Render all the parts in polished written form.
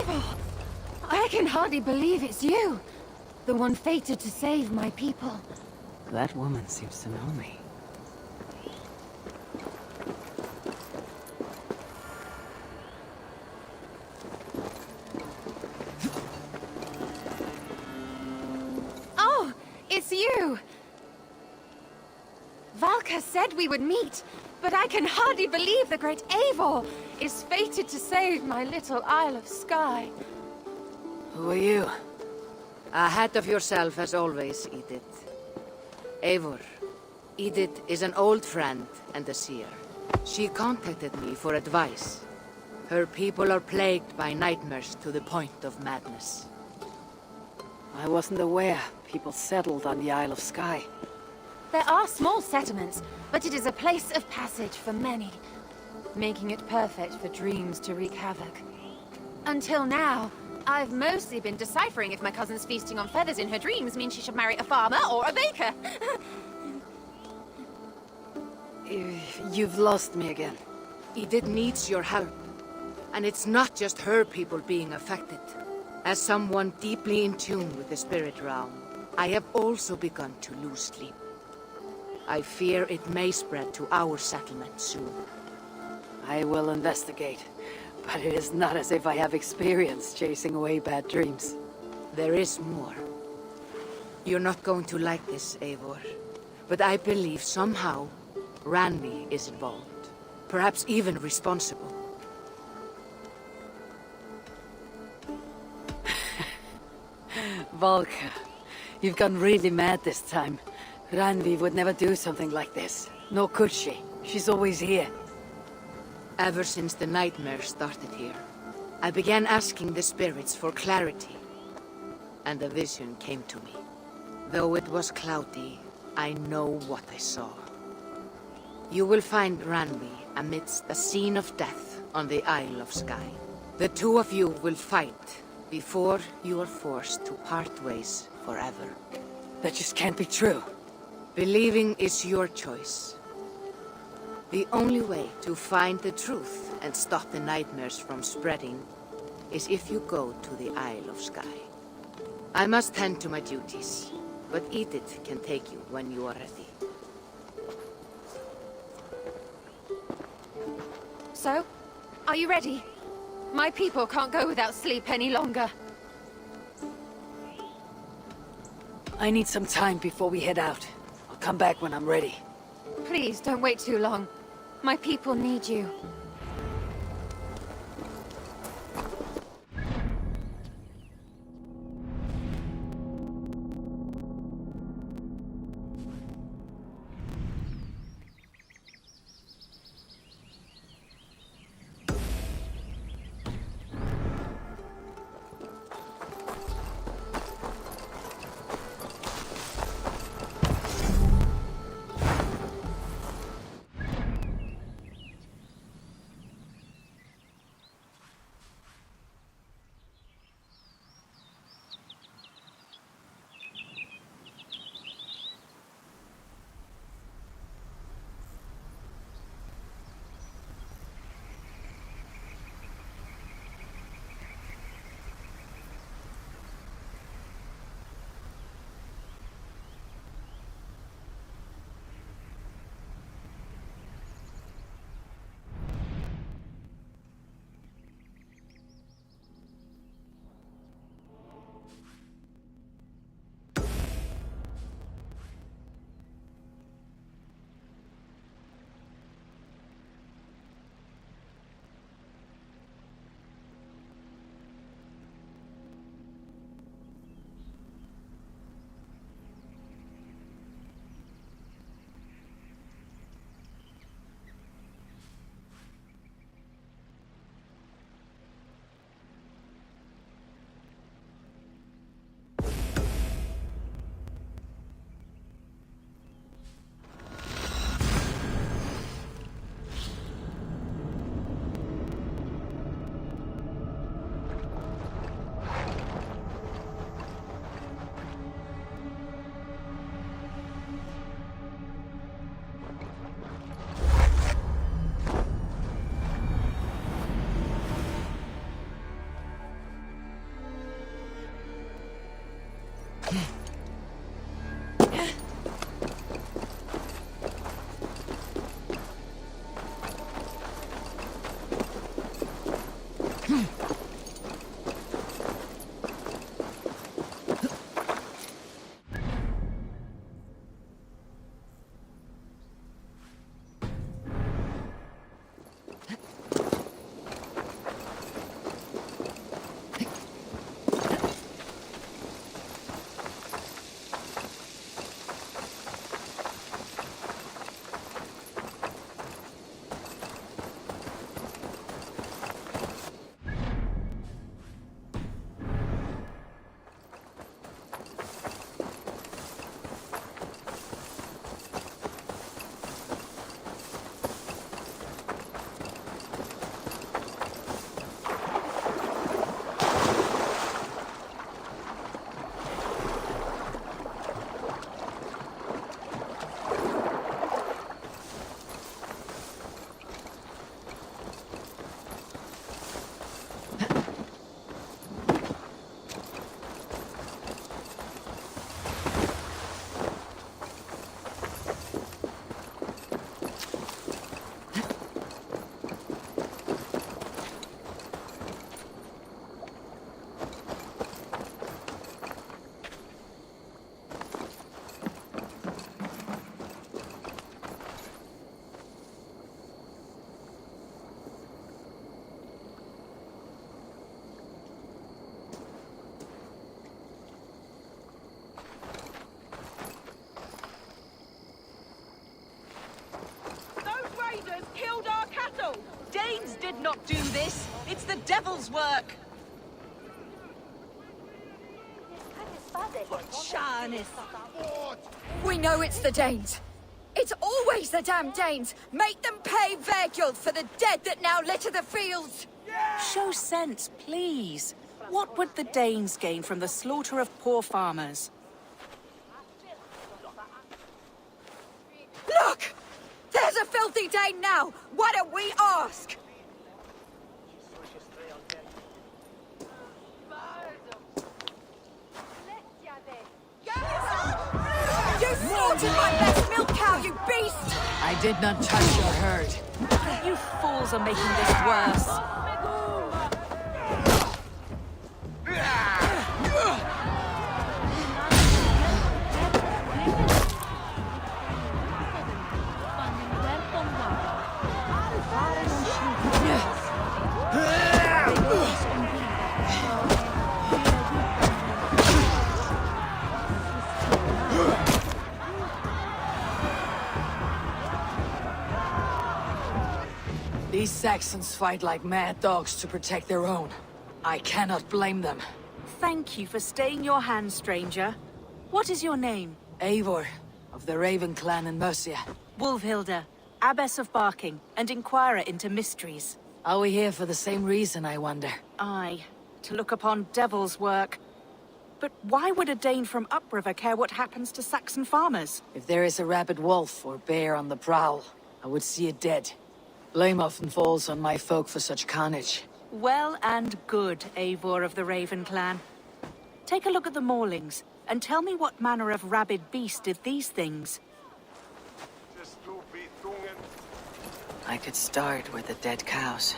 Eivor! I can hardly believe it's you. The one fated to save my people. That woman seems to know me. Oh, it's you! Valka said we would meet, but I can hardly believe the great Eivor is fated to save my little Isle of Skye. Who are you? Ahead of yourself as always, Edith. Eivor. Edith is an old friend and a seer. She contacted me for advice. Her people are plagued by nightmares to the point of madness. I wasn't aware people settled on the Isle of Skye. There are small settlements, but it is a place of passage for many, making it perfect for dreams to wreak havoc. Until now, I've mostly been deciphering if my cousin's feasting on feathers in her dreams means she should marry a farmer or a baker. You've lost me again. Edith needs your help. And it's not just her people being affected. As someone deeply in tune with the spirit realm, I have also begun to lose sleep. I fear it may spread to our settlement soon. I will investigate, but it is not as if I have experience chasing away bad dreams. There is more. You're not going to like this, Eivor, but I believe somehow Randvi is involved, perhaps even responsible. Valka, you've gone really mad this time. Randvi would never do something like this. Nor could she. She's always here. Ever since the nightmare started here, I began asking the spirits for clarity. And a vision came to me. Though it was cloudy, I know what I saw. You will find Randvi amidst a scene of death on the Isle of Skye. The two of you will fight before you are forced to part ways forever. That just can't be true. Believing is your choice. The only way to find the truth and stop the nightmares from spreading is if you go to the Isle of Skye. I must tend to my duties, but Edith can take you when you are ready. So, are you ready? My people can't go without sleep any longer. I need some time before we head out. I'll come back when I'm ready. Please don't wait too long. My people need you. did not do this. It's the devil's work. We know it's the Danes. It's always the damn Danes. Make them pay Vergil for the dead that now litter the fields. Show sense, please. What would the Danes gain from the slaughter of poor farmers? Look! There's a filthy Dane now! Why don't we ask? You slaughtered my best milk cow, you beast! I did not touch your herd. You fools are making this worse. These Saxons fight like mad dogs to protect their own. I cannot blame them. Thank you for staying your hand, stranger. What is your name? Eivor, of the Raven clan in Mercia. Wolfhilda, Abbess of Barking, and Inquirer into mysteries. Are we here for the same reason, I wonder? Aye, to look upon devil's work. But why would a Dane from upriver care what happens to Saxon farmers? If there is a rabid wolf or bear on the prowl, I would see it dead. Blame often falls on my folk for such carnage. Well and good, Eivor of the Raven clan. Take a look at the maulings, and tell me what manner of rabid beast did these things. I could start with the dead cows.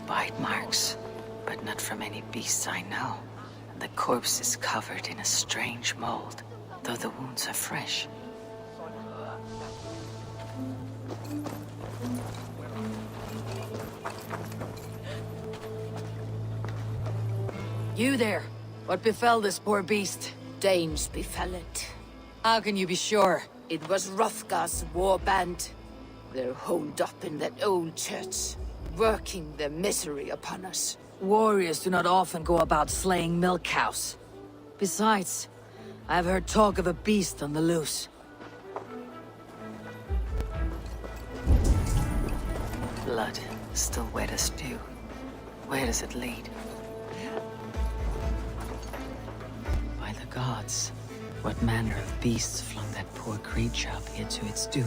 Bite marks, but not from any beasts I know. And the corpse is covered in a strange mold, though the wounds are fresh. You there! What befell this poor beast? Danes befell it. How can you be sure? It was Hrothgar's war band. They're holed up in that old church, working their misery upon us. Warriors do not often go about slaying milk cows. Besides, I've heard talk of a beast on the loose. Blood, still wet as dew. Where does it lead? By the gods, what manner of beasts flung that poor creature up here to its doom?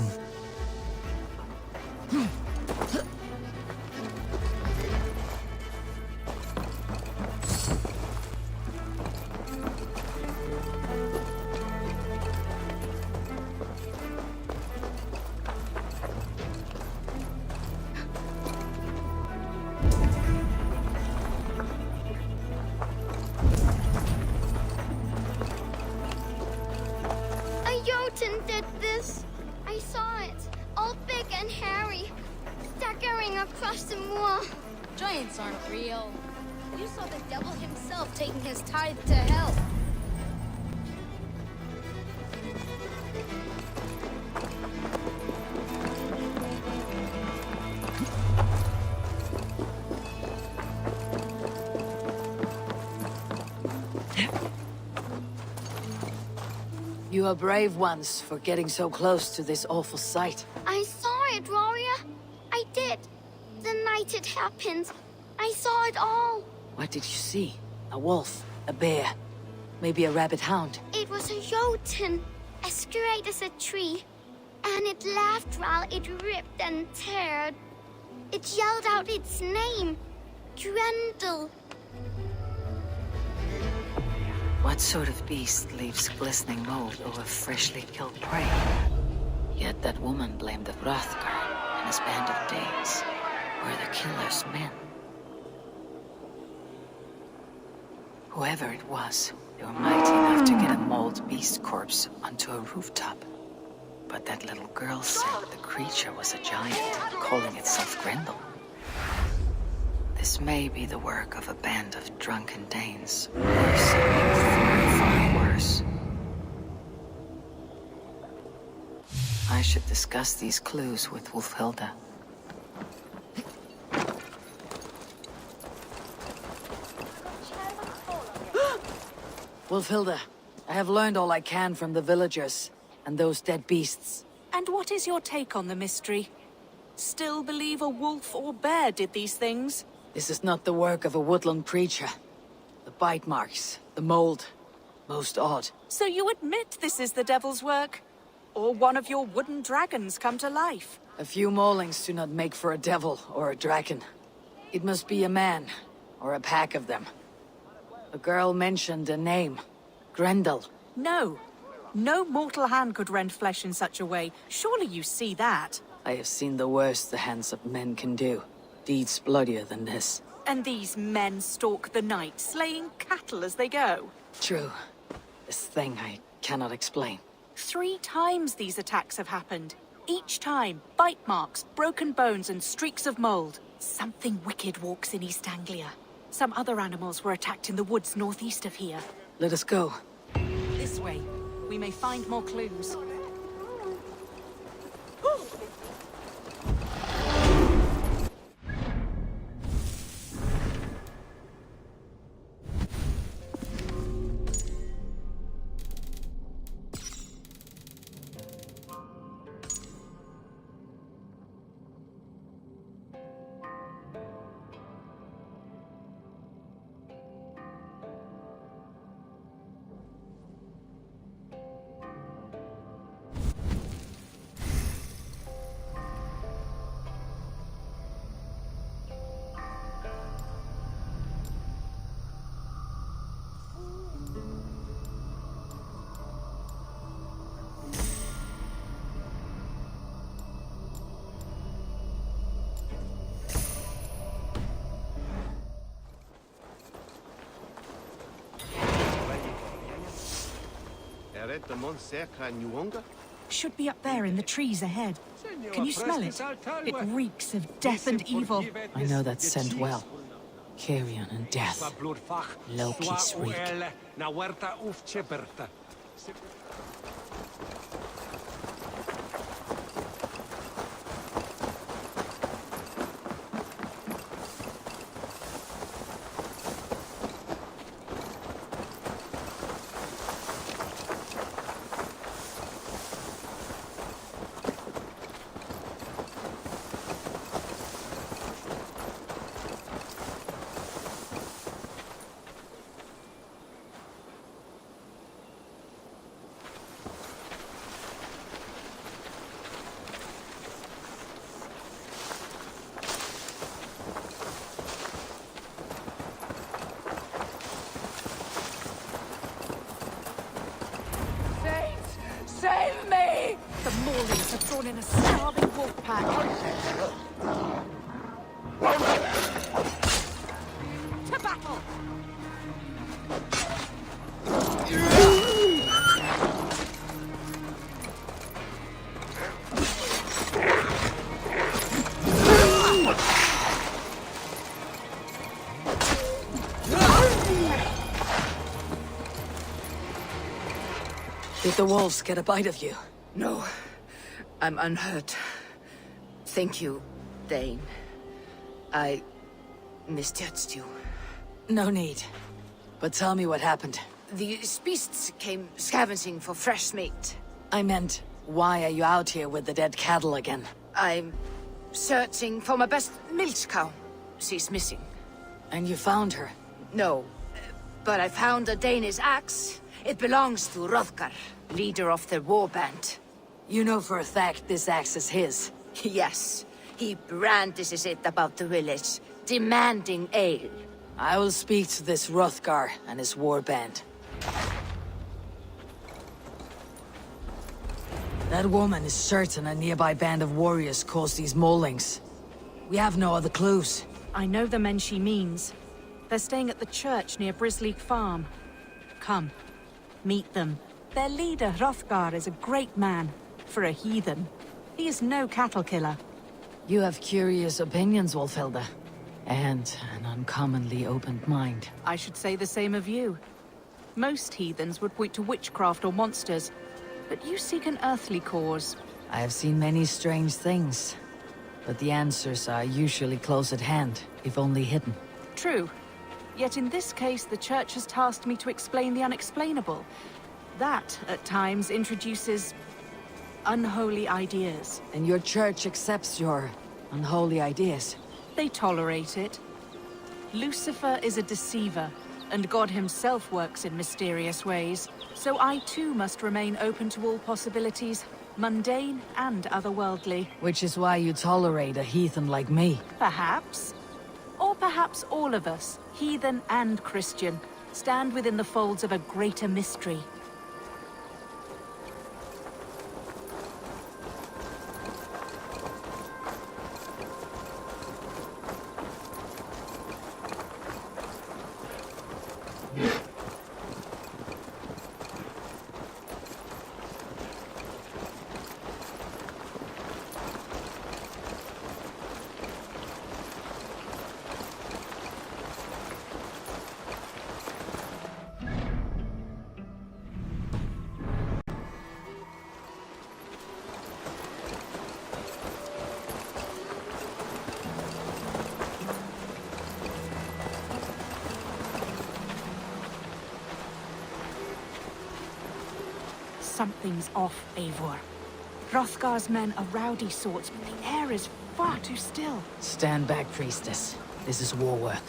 Did this. I saw it, all big and hairy, staggering across the moor. Giants aren't real. You saw the devil himself taking his tithe to hell. You are brave ones for getting so close to this awful sight. I saw it, warrior. I did. The night it happened. I saw it all. What did you see? A wolf? A bear? Maybe a rabbit hound? It was a Jotun, as straight as a tree. And it laughed while it ripped and teared. It yelled out its name. Grendel. What sort of beast leaves glistening mold over freshly killed prey? Yet that woman blamed the Hrothgar and his band of Danes. Were the killer's men? Whoever it was, they were mighty enough to get a mauled beast corpse onto a rooftop. But that little girl said the creature was a giant, calling itself Grendel. This may be the work of a band of drunken Danes, or something far worse. I should discuss these clues with Wolfhilda. Wolfhilda, I have learned all I can from the villagers and those dead beasts. And what is your take on the mystery? Still believe a wolf or bear did these things? This is not the work of a woodland preacher. The bite marks, the mold, most odd. So you admit this is the devil's work? Or one of your wooden dragons come to life? A few maulings do not make for a devil or a dragon. It must be a man, or a pack of them. The girl mentioned a name. Grendel. No. No mortal hand could rend flesh in such a way. Surely you see that. I have seen the worst the hands of men can do. Deeds bloodier than this. And these men stalk the night, slaying cattle as they go. True. This thing I cannot explain. 3 times these attacks have happened. Each time, bite marks, broken bones, and streaks of mold. Something wicked walks in East Anglia. Some other animals were attacked in the woods northeast of here. Let us go. This way. We may find more clues. Should be up there in the trees ahead. Can you smell it? It reeks of death and evil. I know that scent well. Carrion and death. Loki's reek. Save me! The Maulings have drawn in a starving wolf pack. To battle! Did the wolves get a bite of you? No, I'm unhurt. Thank you, Dane. I misjudged you. No need. But tell me what happened. These beasts came scavenging for fresh meat. I meant, why are you out here with the dead cattle again? I'm searching for my best milch cow. She's missing. And you found her? No, but I found a Danish axe. It belongs to Hrothgar, leader of the warband. You know for a fact this axe is his. Yes, he brandishes it about the village, demanding ale. I will speak to this Hrothgar and his warband. That woman is certain a nearby band of warriors caused these maulings. We have no other clues. I know the men she means. They're staying at the church near Brisleek Farm. Come, meet them. Their leader, Hrothgar, is a great man. For a heathen. He is no cattle killer. You have curious opinions, Wolfhilda. And an uncommonly opened mind. I should say the same of you. Most heathens would point to witchcraft or monsters, but you seek an earthly cause. I have seen many strange things, but the answers are usually close at hand, if only hidden. True. Yet in this case, the Church has tasked me to explain the unexplainable. That, at times, introduces unholy ideas. And your church accepts your unholy ideas? They tolerate it. Lucifer is a deceiver, and God himself works in mysterious ways. So I too must remain open to all possibilities, mundane and otherworldly. Which is why you tolerate a heathen like me. Perhaps. Or perhaps all of us, heathen and Christian, stand within the folds of a greater mystery. Something's off, Eivor. Hrothgar's men are rowdy sorts, but the air is far too still. Stand back, priestess. This is war work.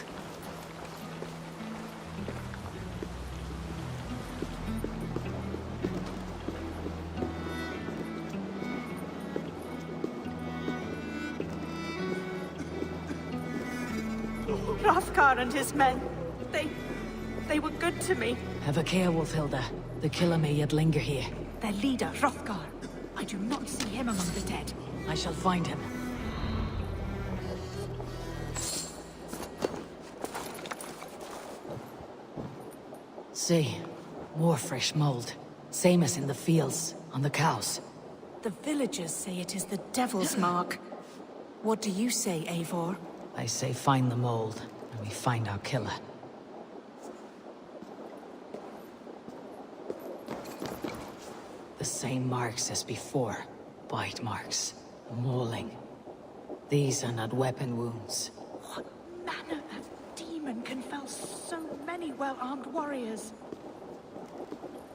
Hrothgar and his men, they were good to me. Have a care, Wolfhilda. The killer may yet linger here. Their leader, Hrothgar. I do not see him among the dead. I shall find him. See, more fresh mold. Same as in the fields, on the cows. The villagers say it is the Devil's Mark. What do you say, Eivor? I say find the mold, and we find our killer. The same marks as before. Bite marks. Mauling. These are not weapon wounds. What manner that demon can fell so many well-armed warriors?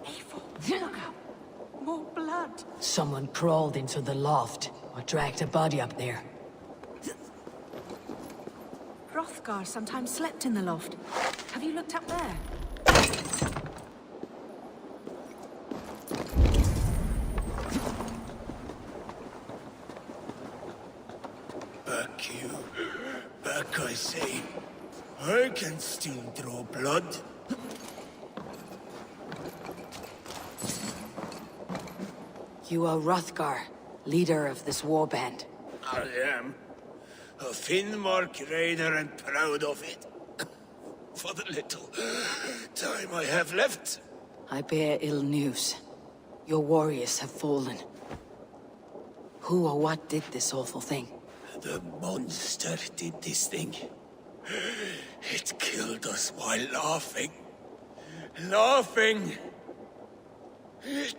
Eivor, look up. More blood. Someone crawled into the loft, or dragged a body up there. Hrothgar sometimes slept in the loft. Have you looked up there? Back, I say. I can still draw blood. You are Hrothgar, leader of this warband. I am. A Finnmark raider and proud of it. For the little time I have left. I bear ill news. Your warriors have fallen. Who or what did this awful thing? The monster did this thing. It killed us while laughing. Laughing! It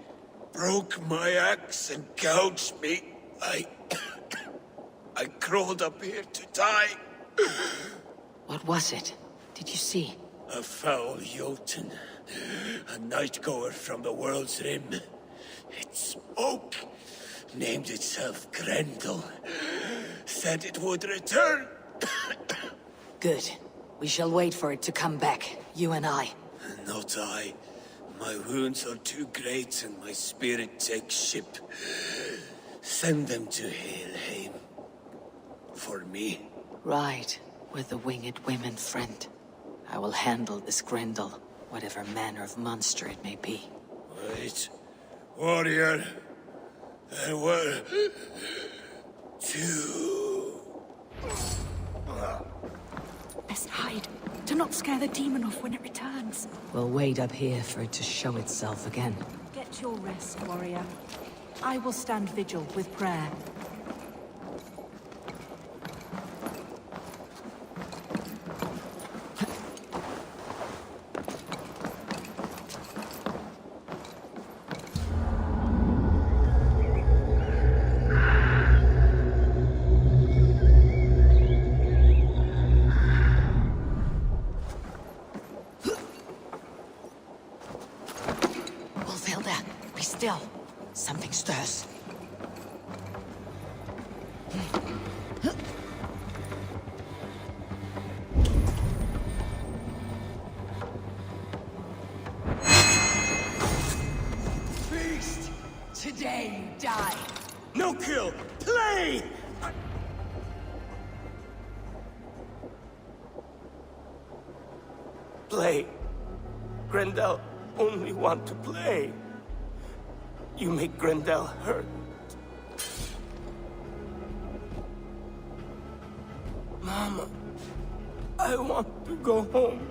broke my axe and gouged me. I crawled up here to die. What was it? Did you see? A foul Jotun. A night-goer from the world's rim. It spoke. Named itself Grendel. Said it would return. Good. We shall wait for it to come back, you and I. Not I. My wounds are too great and my spirit takes ship. Send them to Helheim. For me. Right. With the winged women, friend. I will handle this Grendel, whatever manner of monster it may be. Wait. Warrior. There were... two... Best hide. Do not scare the demon off when it returns. We'll wait up here for it to show itself again. Get your rest, warrior. I will stand vigil with prayer. No kill! Play! Play. Grendel only want to play. You make Grendel hurt. Mama, I want to go home.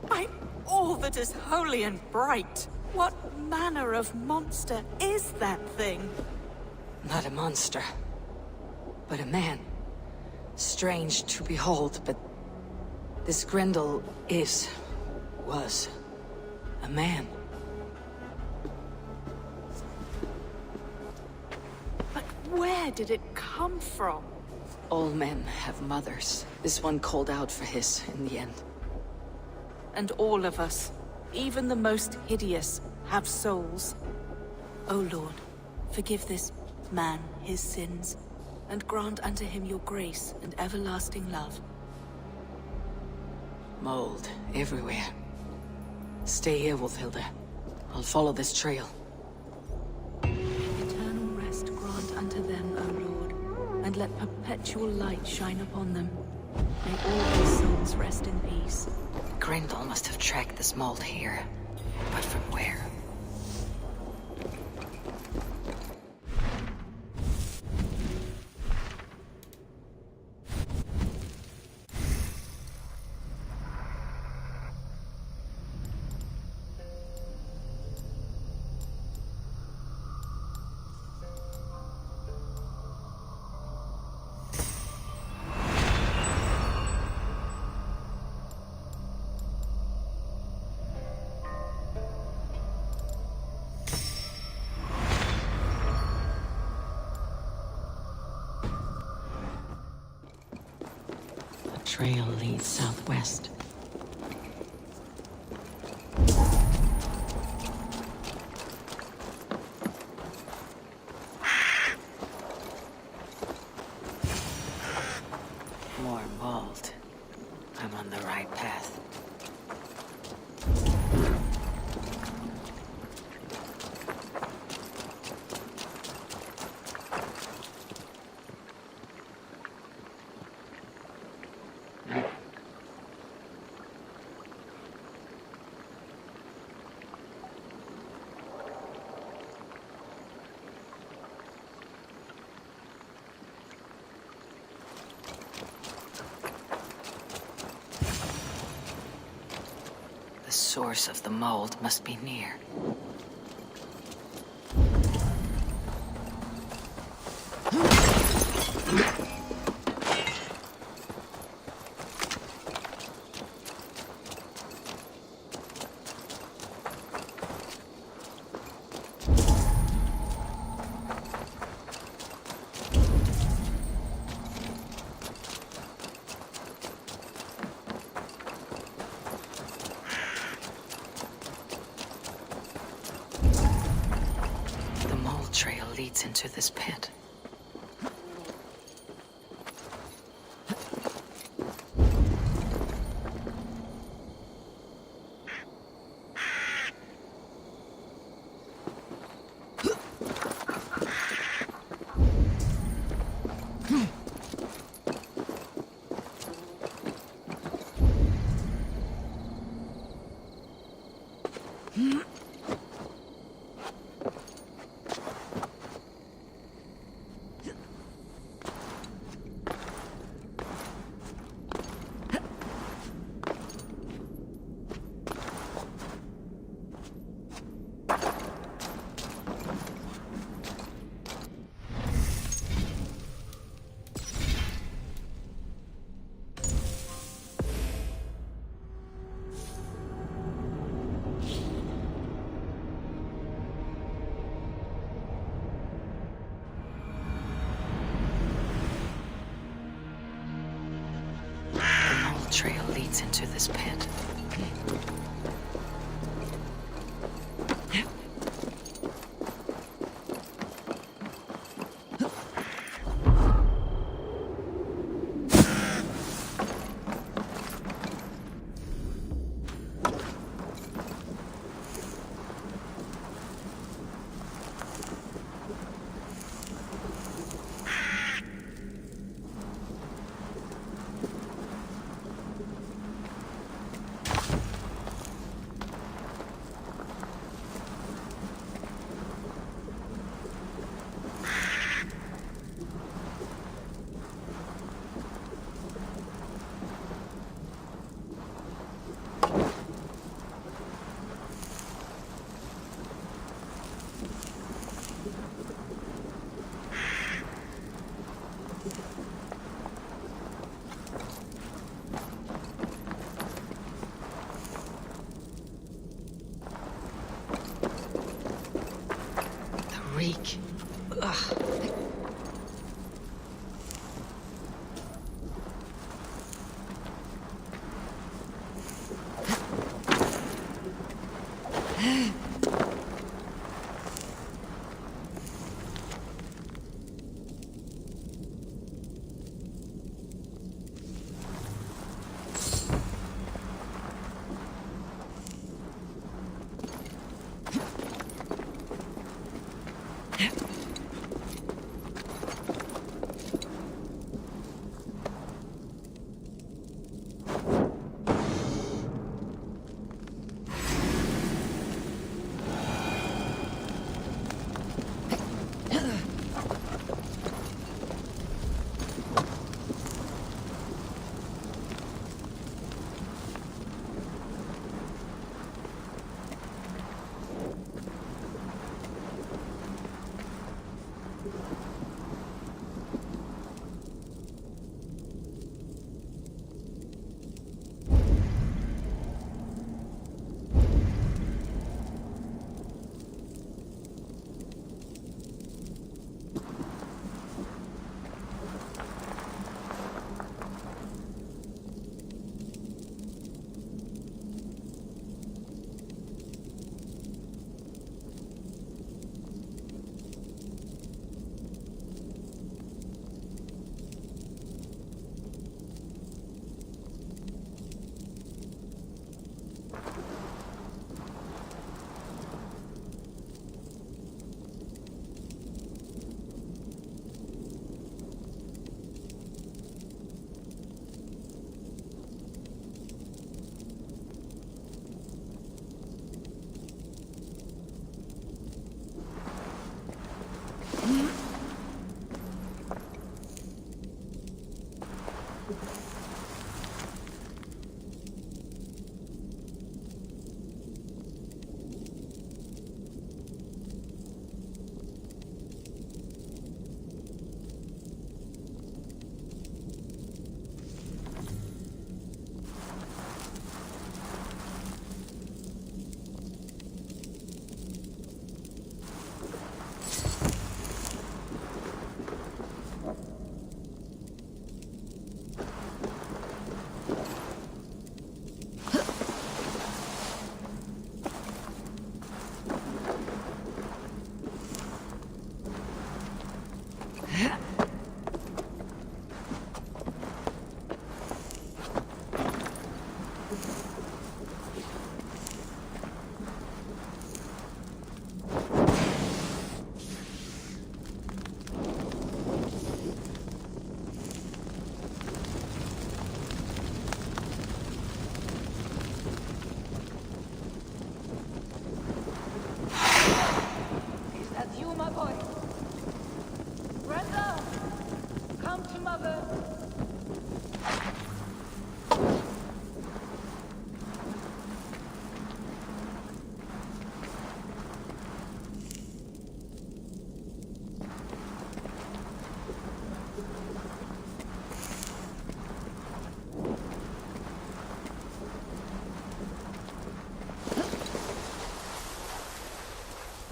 By all that is holy and bright, what manner of monster is that thing? Not a monster, but a man. Strange to behold, but this Grendel was a man. But where did it come from? All men have mothers. This one called out for his in the end. And all of us, even the most hideous, have souls. O Lord, forgive this man his sins, and grant unto him your grace and everlasting love. Mold everywhere. Stay here, Wolfhilda. I'll follow this trail. Eternal rest grant unto them, O Lord, and let perpetual light shine upon them. May all their souls rest in peace. Grendel must have tracked this mold here. But from where? Trail leads southwest. More mold. I'm on the right path. The source of the mold must be near. Trail leads into this pit. Trail leads into this pit. reek. Ugh.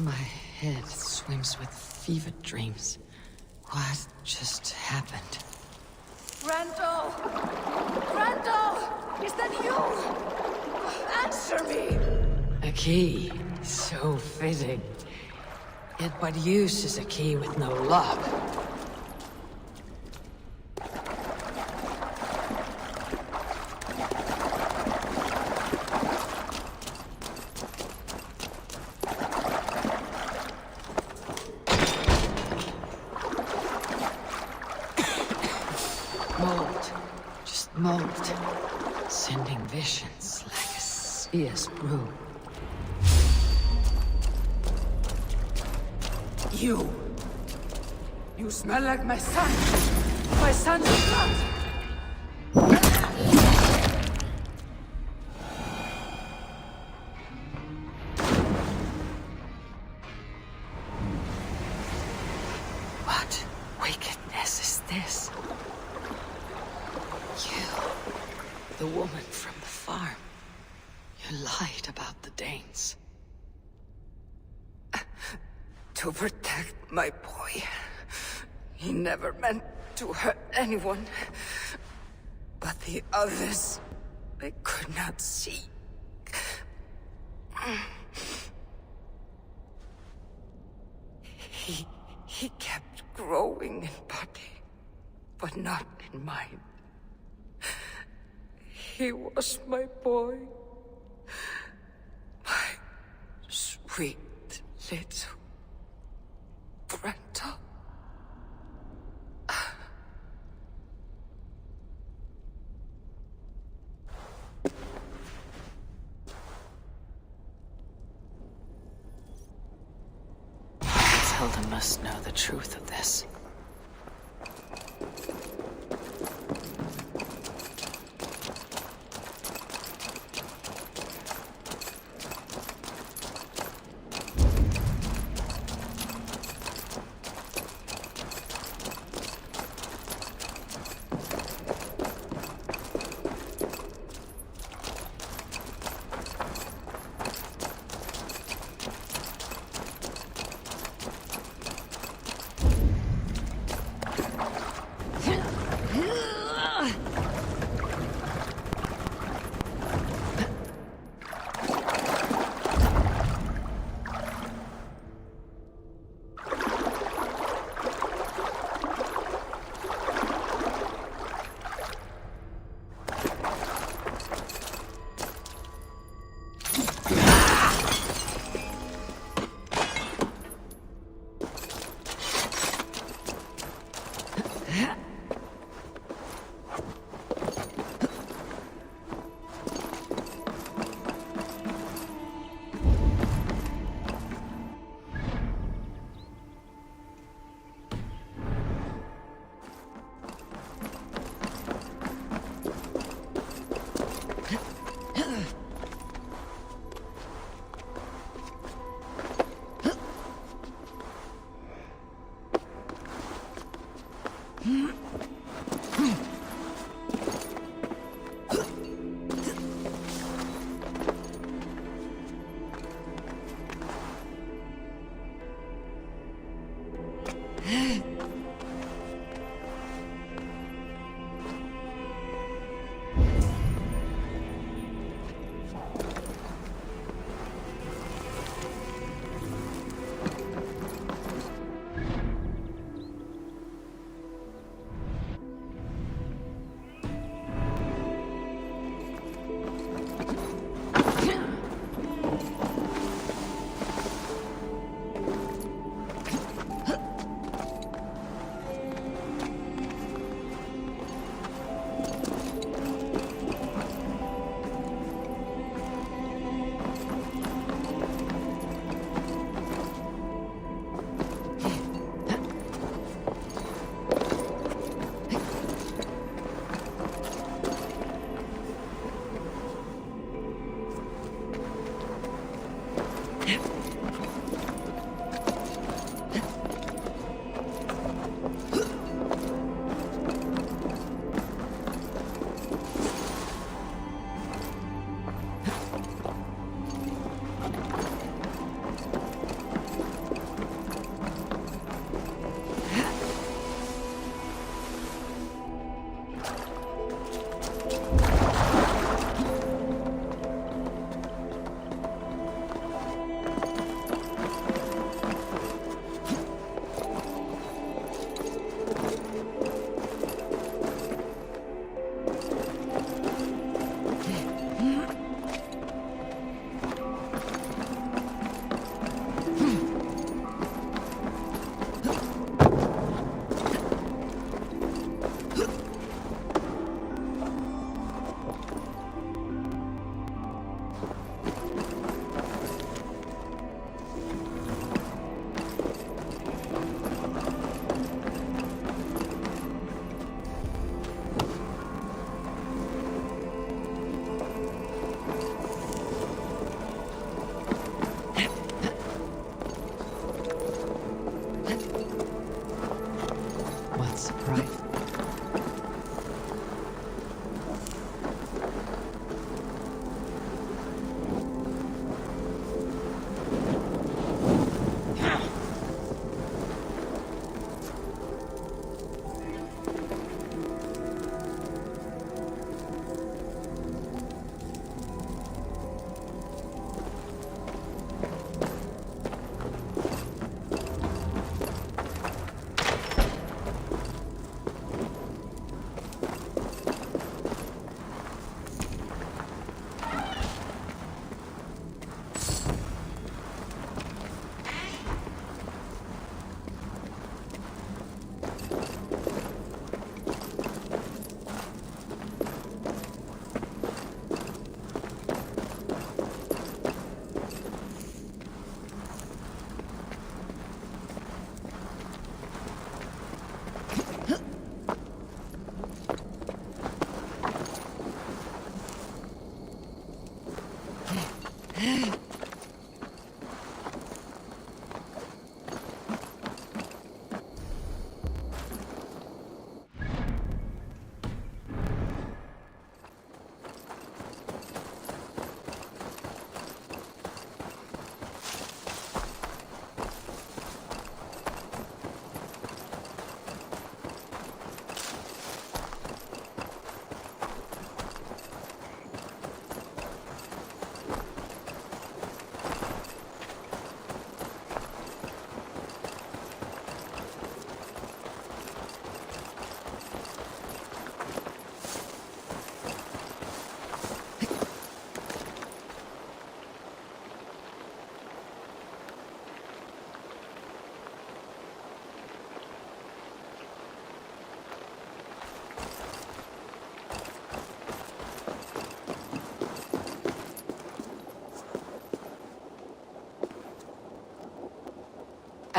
My head swims with fevered dreams. What just happened? Randall! Randall! Is that you? Answer me! A key. So fitting. Yet what use is a key with no lock? Mold. Just mold. Sending visions like a serious brew. You smell like my son! My son's blood! What wickedness is this? You, the woman from the farm. You lied about the Danes. to protect my boy. He never meant to hurt anyone. But the others, they could not see. He kept growing in body, but not in mind. He was my boy. My sweet little Grendel. Hilda must know the truth of this.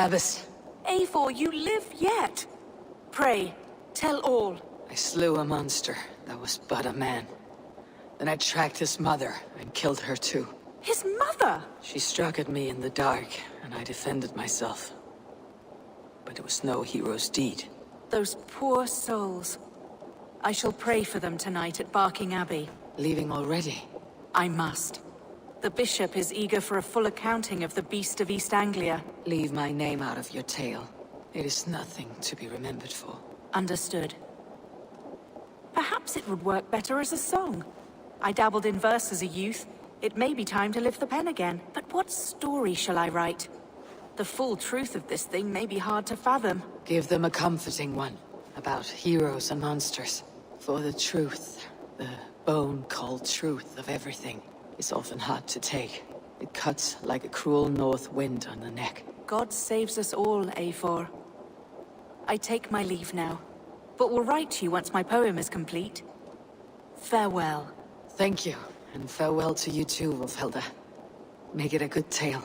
Abbess, Eivor, you live yet? Pray, tell all. I slew a monster that was but a man. Then I tracked his mother and killed her too. His mother? She struck at me in the dark, and I defended myself. But it was no hero's deed. Those poor souls. I shall pray for them tonight at Barking Abbey. Leaving already? I must. The bishop is eager for a full accounting of the Beast of East Anglia. Leave my name out of your tale. It is nothing to be remembered for. Understood. Perhaps it would work better as a song. I dabbled in verse as a youth. It may be time to lift the pen again. But what story shall I write? The full truth of this thing may be hard to fathom. Give them a comforting one. About heroes and monsters. For the truth, the bone-cold truth of everything, is often hard to take. It cuts like a cruel north wind on the neck. God saves us all, Eivor. I take my leave now, but will write to you once my poem is complete. Farewell. Thank you, and farewell to you too, Wolfhelda. Make it a good tale.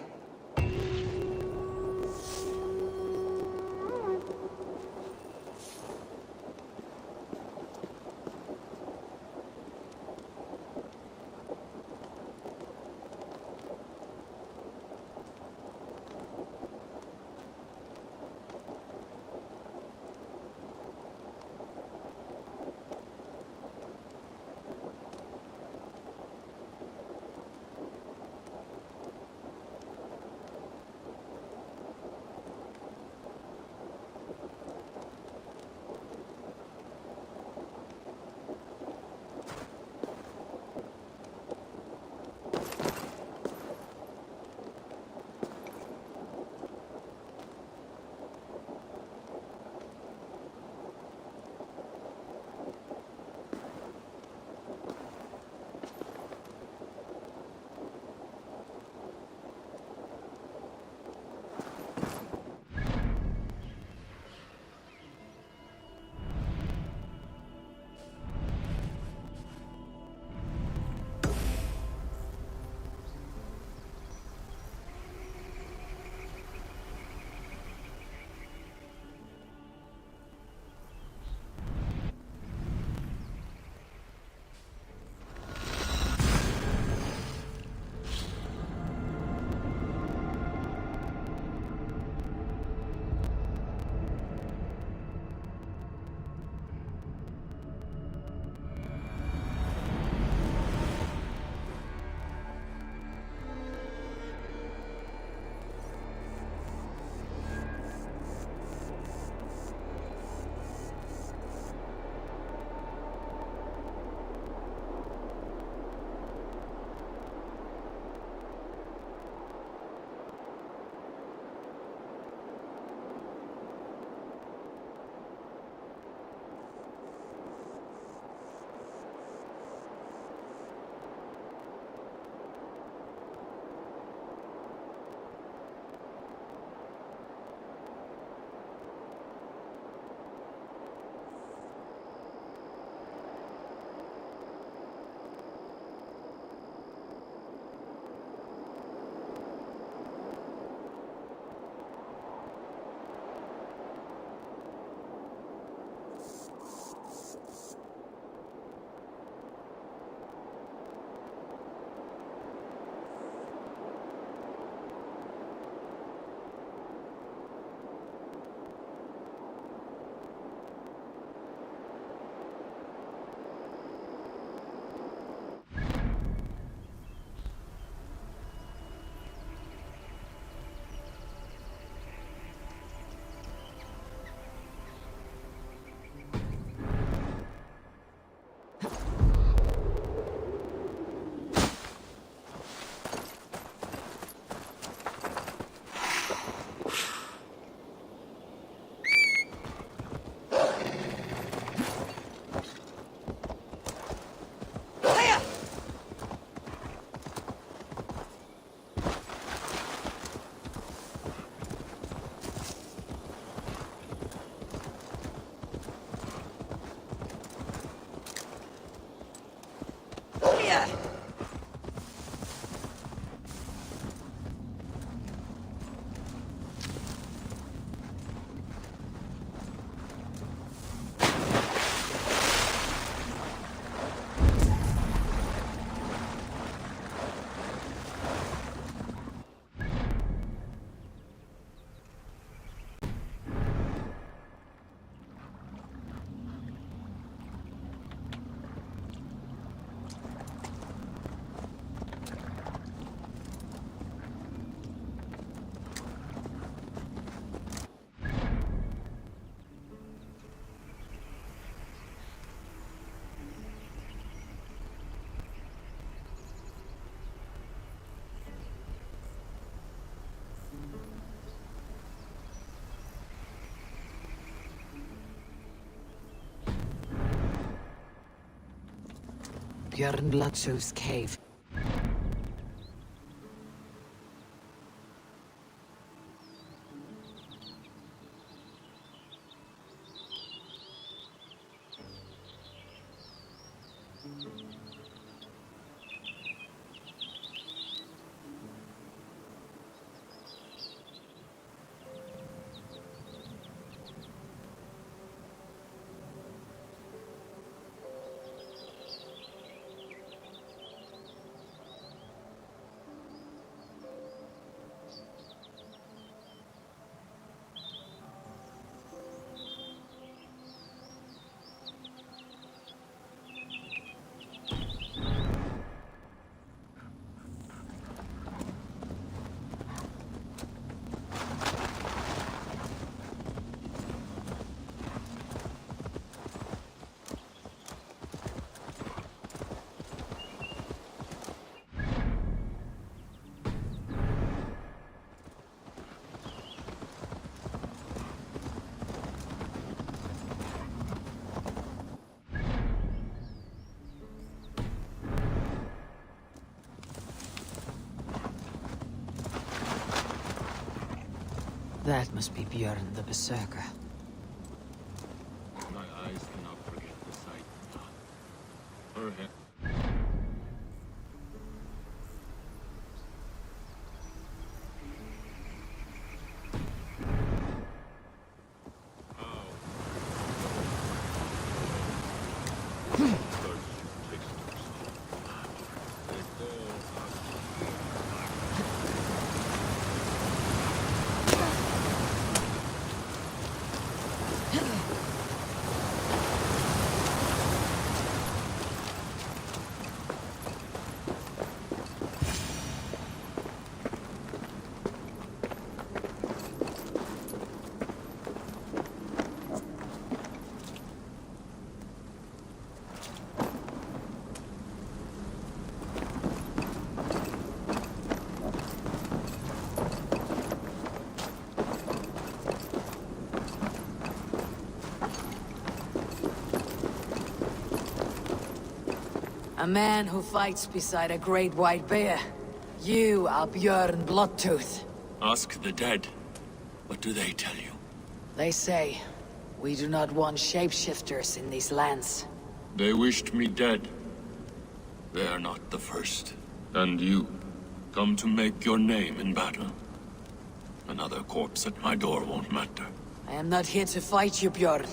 Björn Bloodtooth's cave. That must be Björn the Berserker. My eyes cannot forget the sight. Her head. A man who fights beside a great white bear. You are Björn Bloodtooth. Ask the dead. What do they tell you? They say, we do not want shapeshifters in these lands. They wished me dead. They are not the first. And you, come to make your name in battle. Another corpse at my door won't matter. I am not here to fight you, Björn.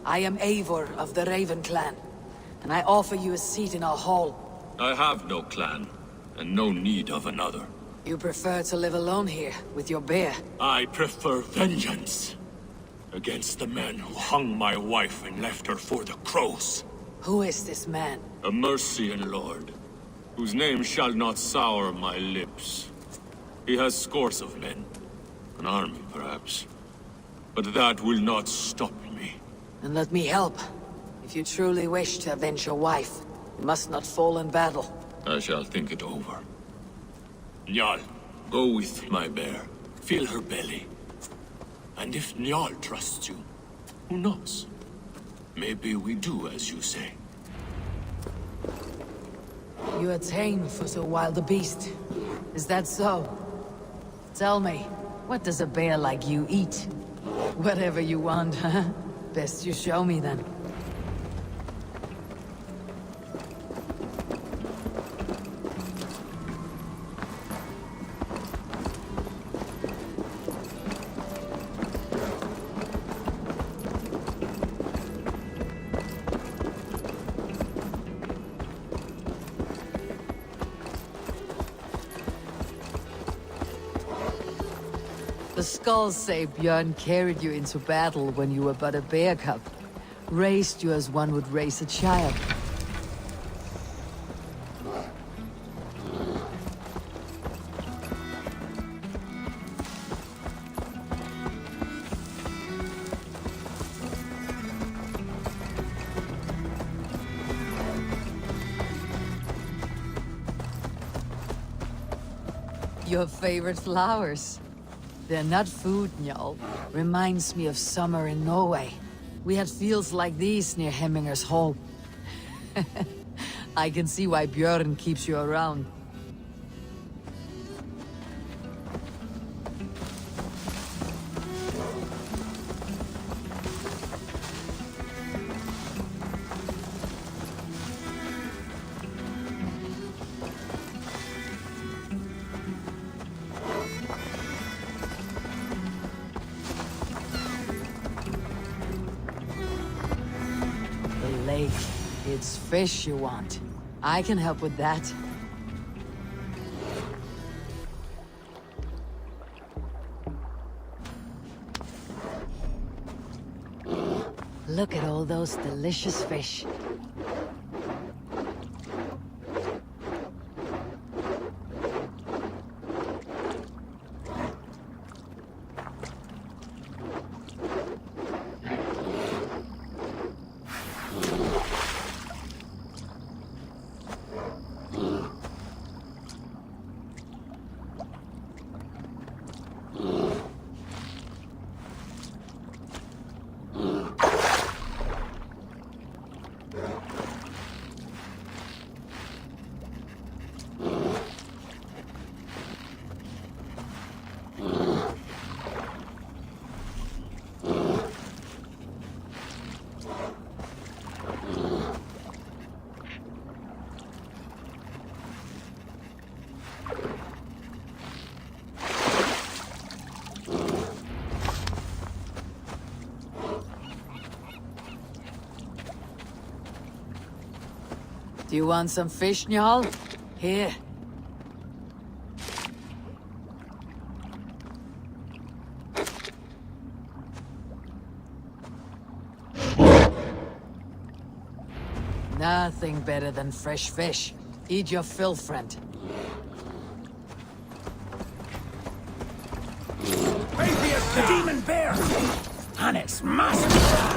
I am Eivor of the Raven clan, and I offer you a seat in our hall. I have no clan, and no need of another. You prefer to live alone here, with your bear? I prefer vengeance. Against the man who hung my wife and left her for the crows. Who is this man? A Mercian lord, whose name shall not sour my lips. He has scores of men. An army, perhaps. But that will not stop me. Then let me help. If you truly wish to avenge your wife, you must not fall in battle. I shall think it over. Njal, go with my bear. Feel her belly. And if Njal trusts you, who knows? Maybe we do as you say. You are tame for so wild a beast. Is that so? Tell me, what does a bear like you eat? Whatever you want, huh? Best you show me then. The skulls say Björn carried you into battle when you were but a bear cub. Raised you as one would raise a child. Your favorite flowers. They're not food, Njal. Reminds me of summer in Norway. We had fields like these near Hemminger's Hall. I can see why Björn keeps you around. It's fish you want. I can help with that. Look at all those delicious fish. Do you want some fish, Njal? Here. Nothing better than fresh fish. Eat your fill, friend. The demon bear! And its master!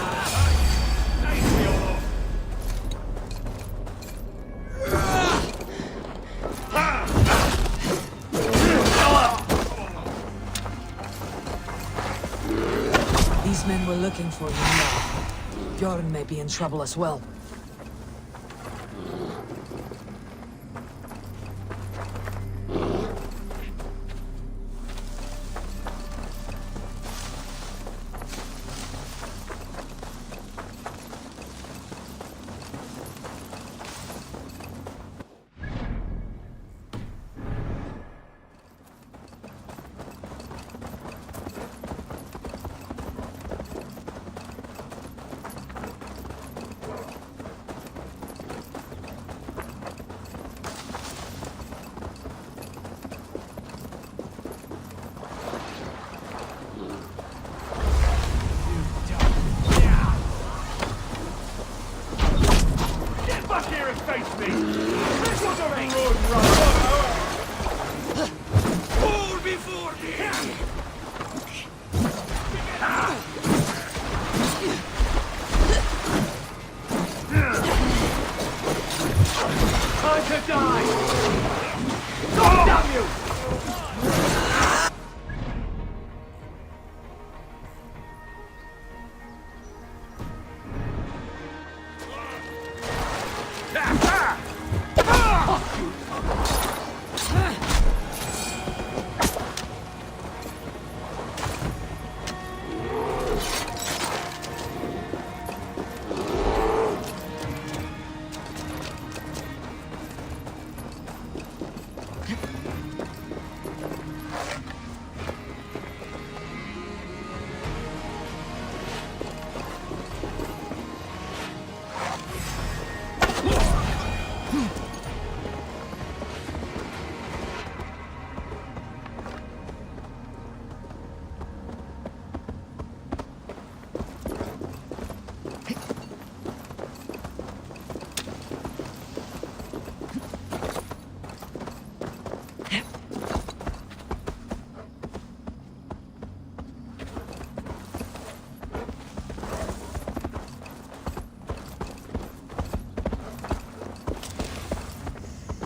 These men were looking for you now. Bjorn may be in trouble as well.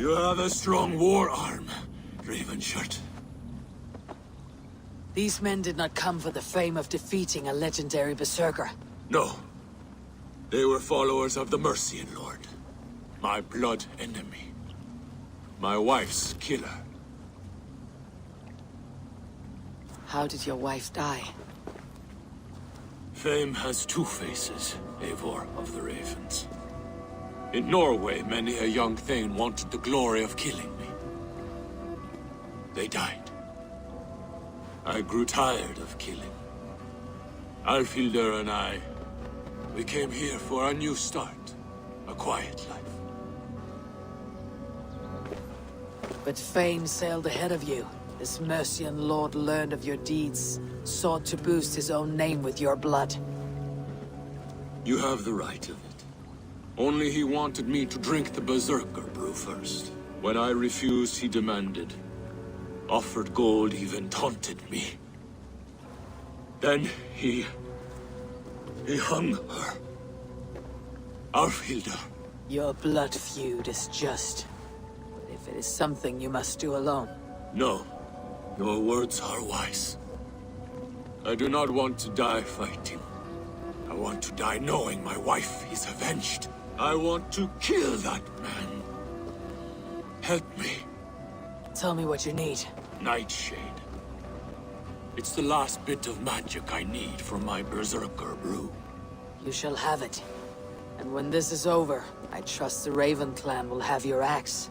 You have a strong war arm, Ravenshirt. These men did not come for the fame of defeating a legendary berserker. No. They were followers of the Mercian Lord. My blood enemy. My wife's killer. How did your wife die? Fame has two faces, Eivor of the Ravens. In Norway, many a young thane wanted the glory of killing me. They died. I grew tired of killing. Alfhildr and I, we came here for a new start. A quiet life. But fame sailed ahead of you. This Mercian lord learned of your deeds, sought to boost his own name with your blood. You have the right of it. Only he wanted me to drink the Berserker brew first. When I refused, he demanded. Offered gold, even taunted me. Then he hung her. Alfhildr. Your blood feud is just. But if it is something you must do alone... No. Your words are wise. I do not want to die fighting. I want to die knowing my wife is avenged. I want to kill that man. Help me. Tell me what you need. Nightshade. It's the last bit of magic I need for my Berserker brew. You shall have it. And when this is over, I trust the Raven clan will have your axe.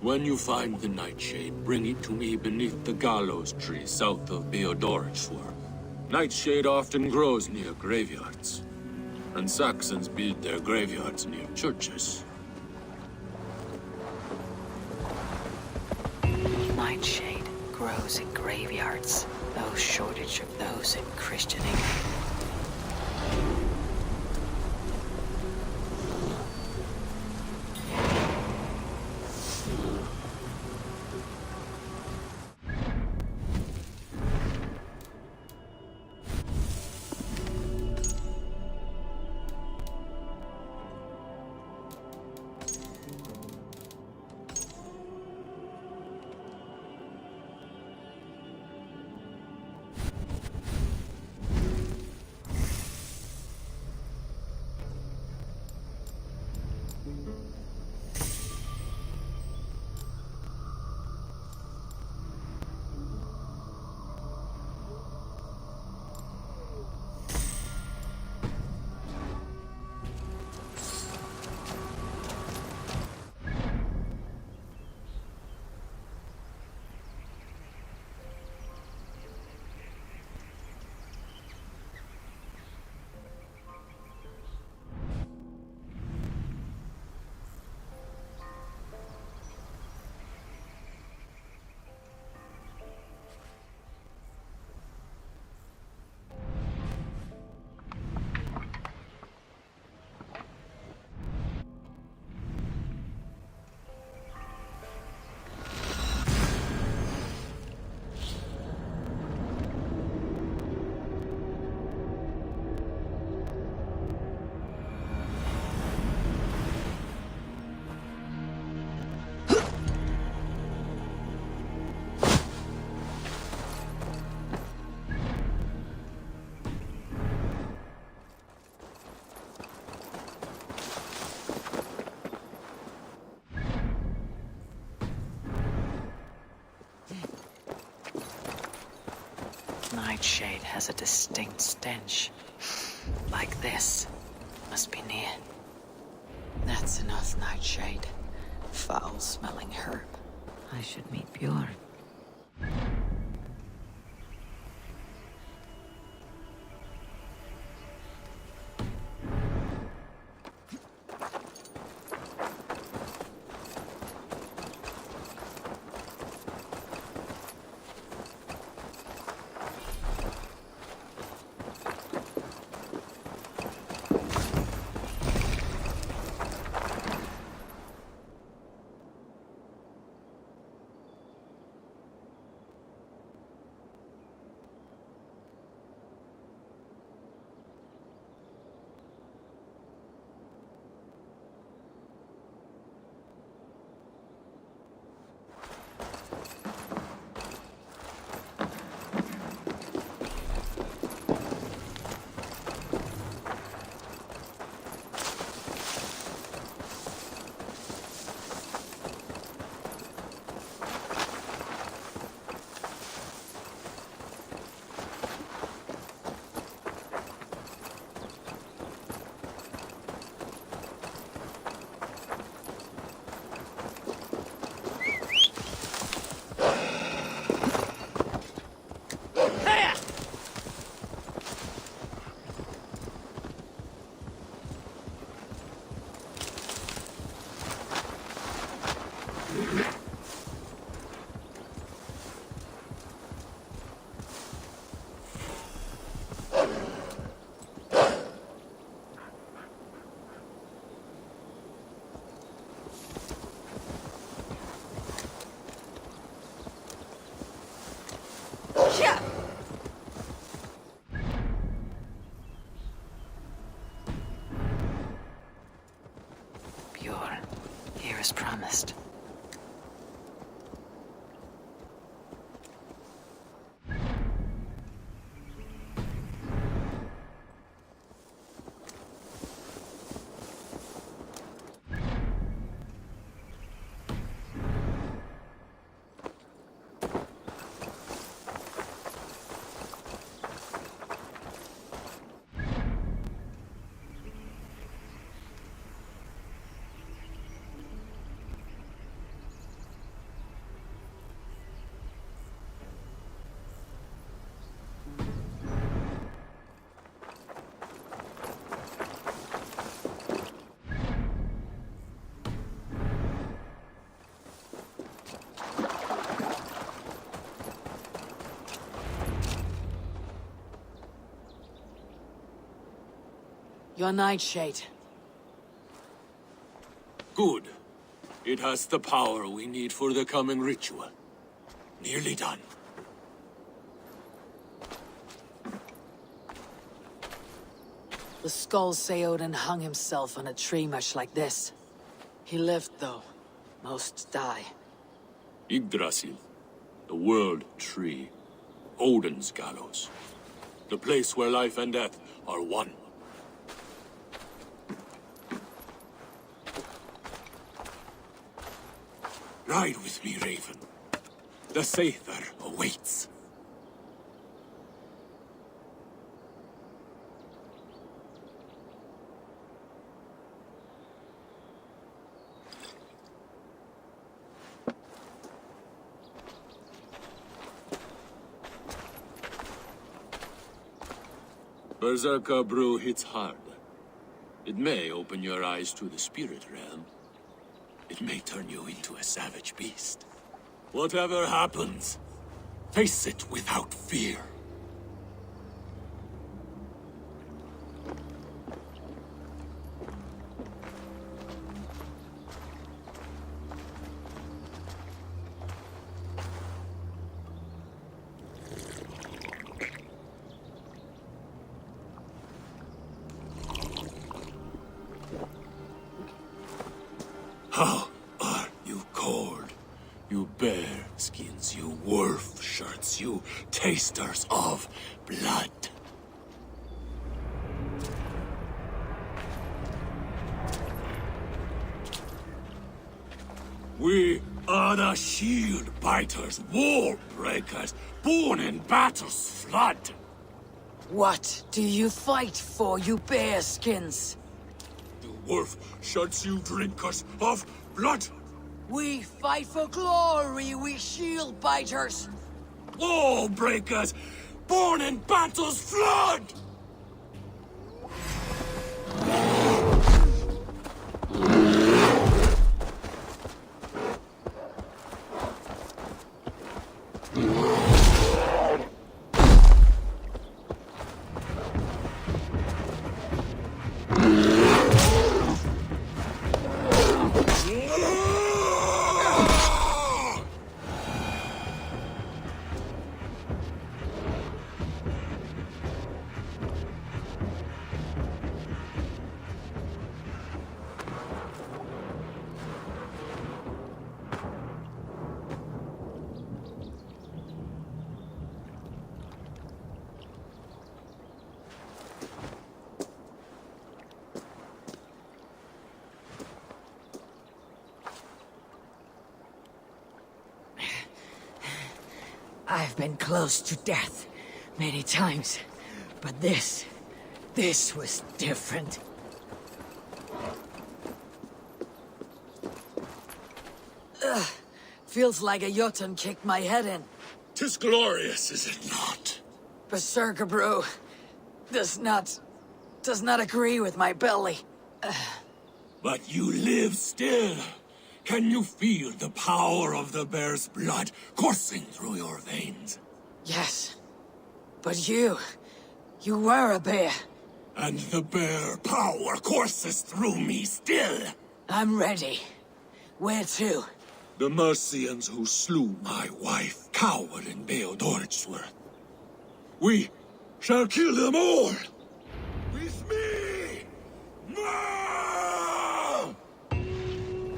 When you find the Nightshade, bring it to me beneath the gallows tree south of Beodorixworth. Nightshade often grows near graveyards, and Saxons build their graveyards near churches. Nightshade grows in graveyards. No shortage of those in Christian England. Nightshade has a distinct stench. Like this. Must be near. That's enough, Nightshade. Foul-smelling herb. I should meet Bjorn. Pure, here as promised. Your nightshade. Good. It has the power we need for the coming ritual. Nearly done. The skulls say Odin hung himself on a tree much like this. He lived, though. Most die. Yggdrasil. The world tree. Odin's gallows. The place where life and death are one. Ride with me, Raven. The Sather awaits. Berserker brew hits hard. It may open your eyes to the spirit realm. It may turn you into a savage beast. Whatever happens, face it without fear. How are you cold? You bear skins, you wolf shirts, you tasters of blood. We are the shield biters, wall breakers, born in battle's flood. What do you fight for, you bearskins? The wolf shirts, you drinkers of blood. We fight for glory, we shield biters. Wall breakers, born in battle's flood. I've been close to death many times, but this was different. Ugh, feels like a Jotun kicked my head in. 'Tis glorious, is it not? Berserker brew does not agree with my belly. But you live still, Can you feel the power of the bear's blood coursing through your veins? Yes. But you were a bear. And the bear power courses through me still. I'm ready. Where to? The Mercians who slew my wife cowered in Beodorichtsworth. We shall kill them all! With me! No!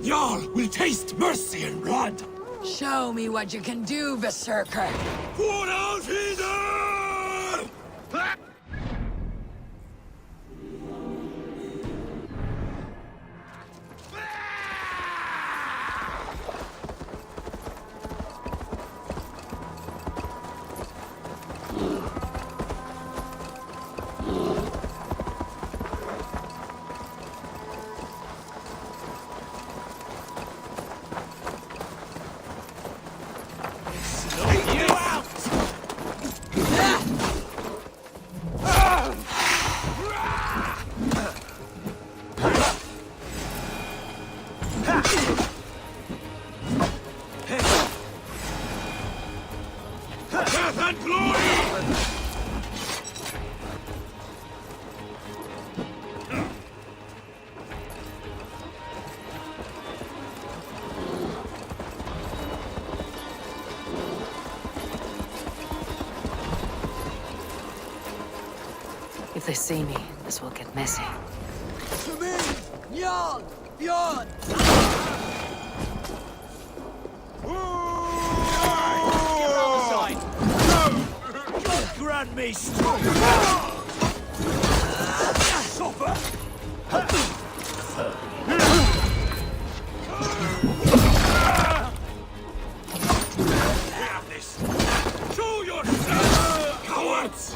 Jarl will taste mercy and blood! Show me what you can do, Berserker! Vor auf Wiedersehen! If they see me, this will get messy. To me! Jarl! Bjorn! God grant me strength! Suffer! Have this! Show yourself, cowards!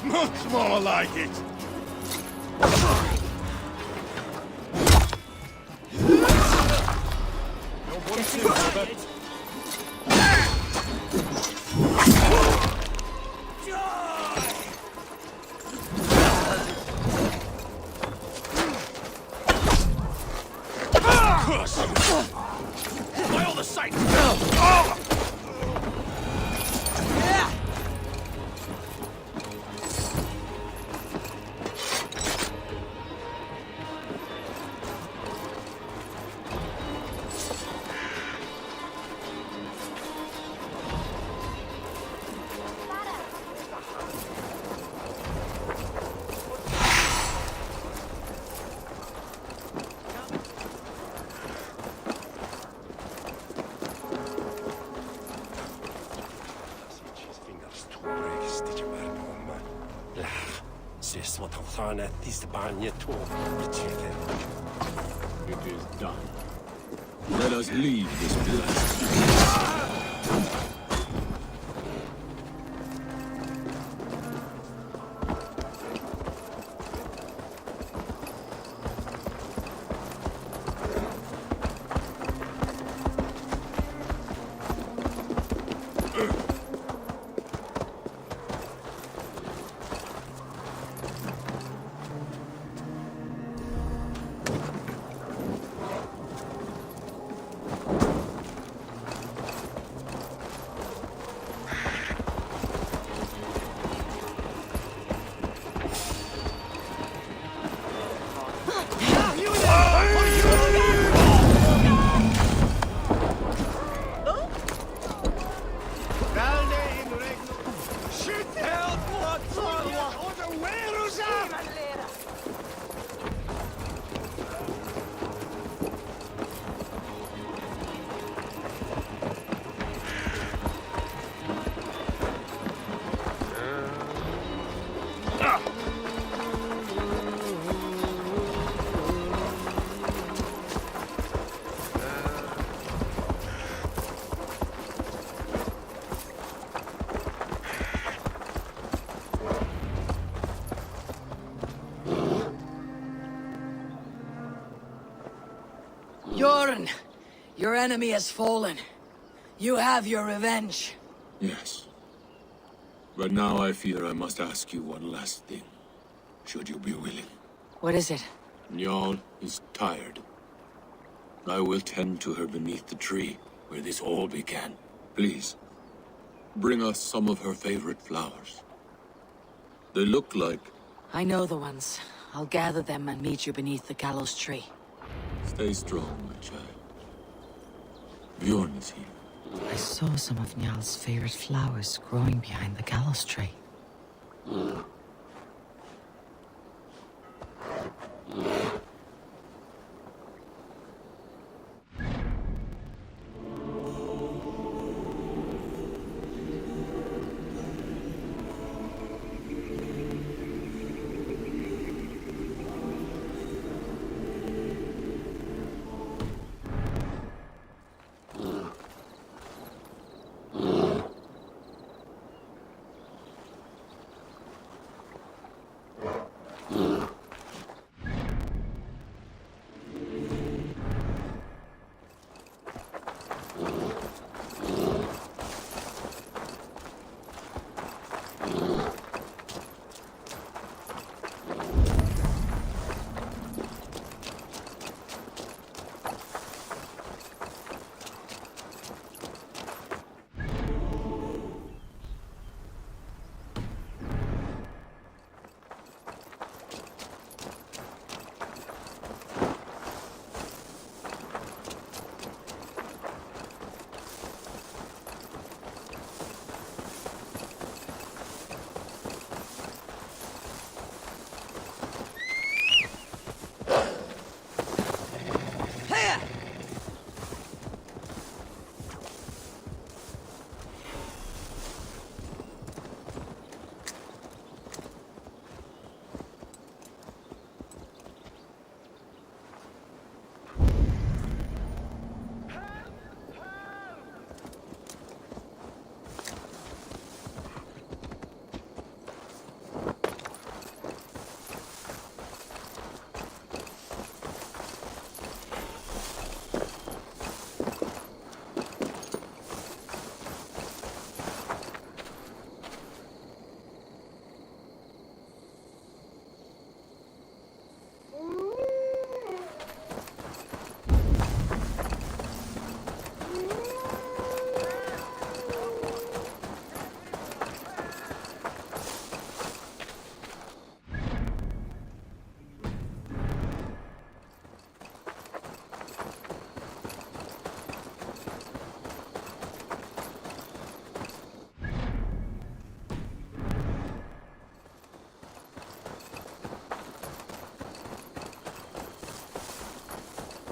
Much more like it! By all the sights! It is done. Let us leave this place. Jorn, your enemy has fallen. You have your revenge. Yes. But now I fear I must ask you one last thing. Should you be willing. What is it? Njal is tired. I will tend to her beneath the tree where this all began. Please, bring us some of her favorite flowers. They look like... I know the ones. I'll gather them and meet you beneath the gallows tree. Stay strong, my child. Bjorn is here. I saw some of Njal's favorite flowers growing behind the gallows tree.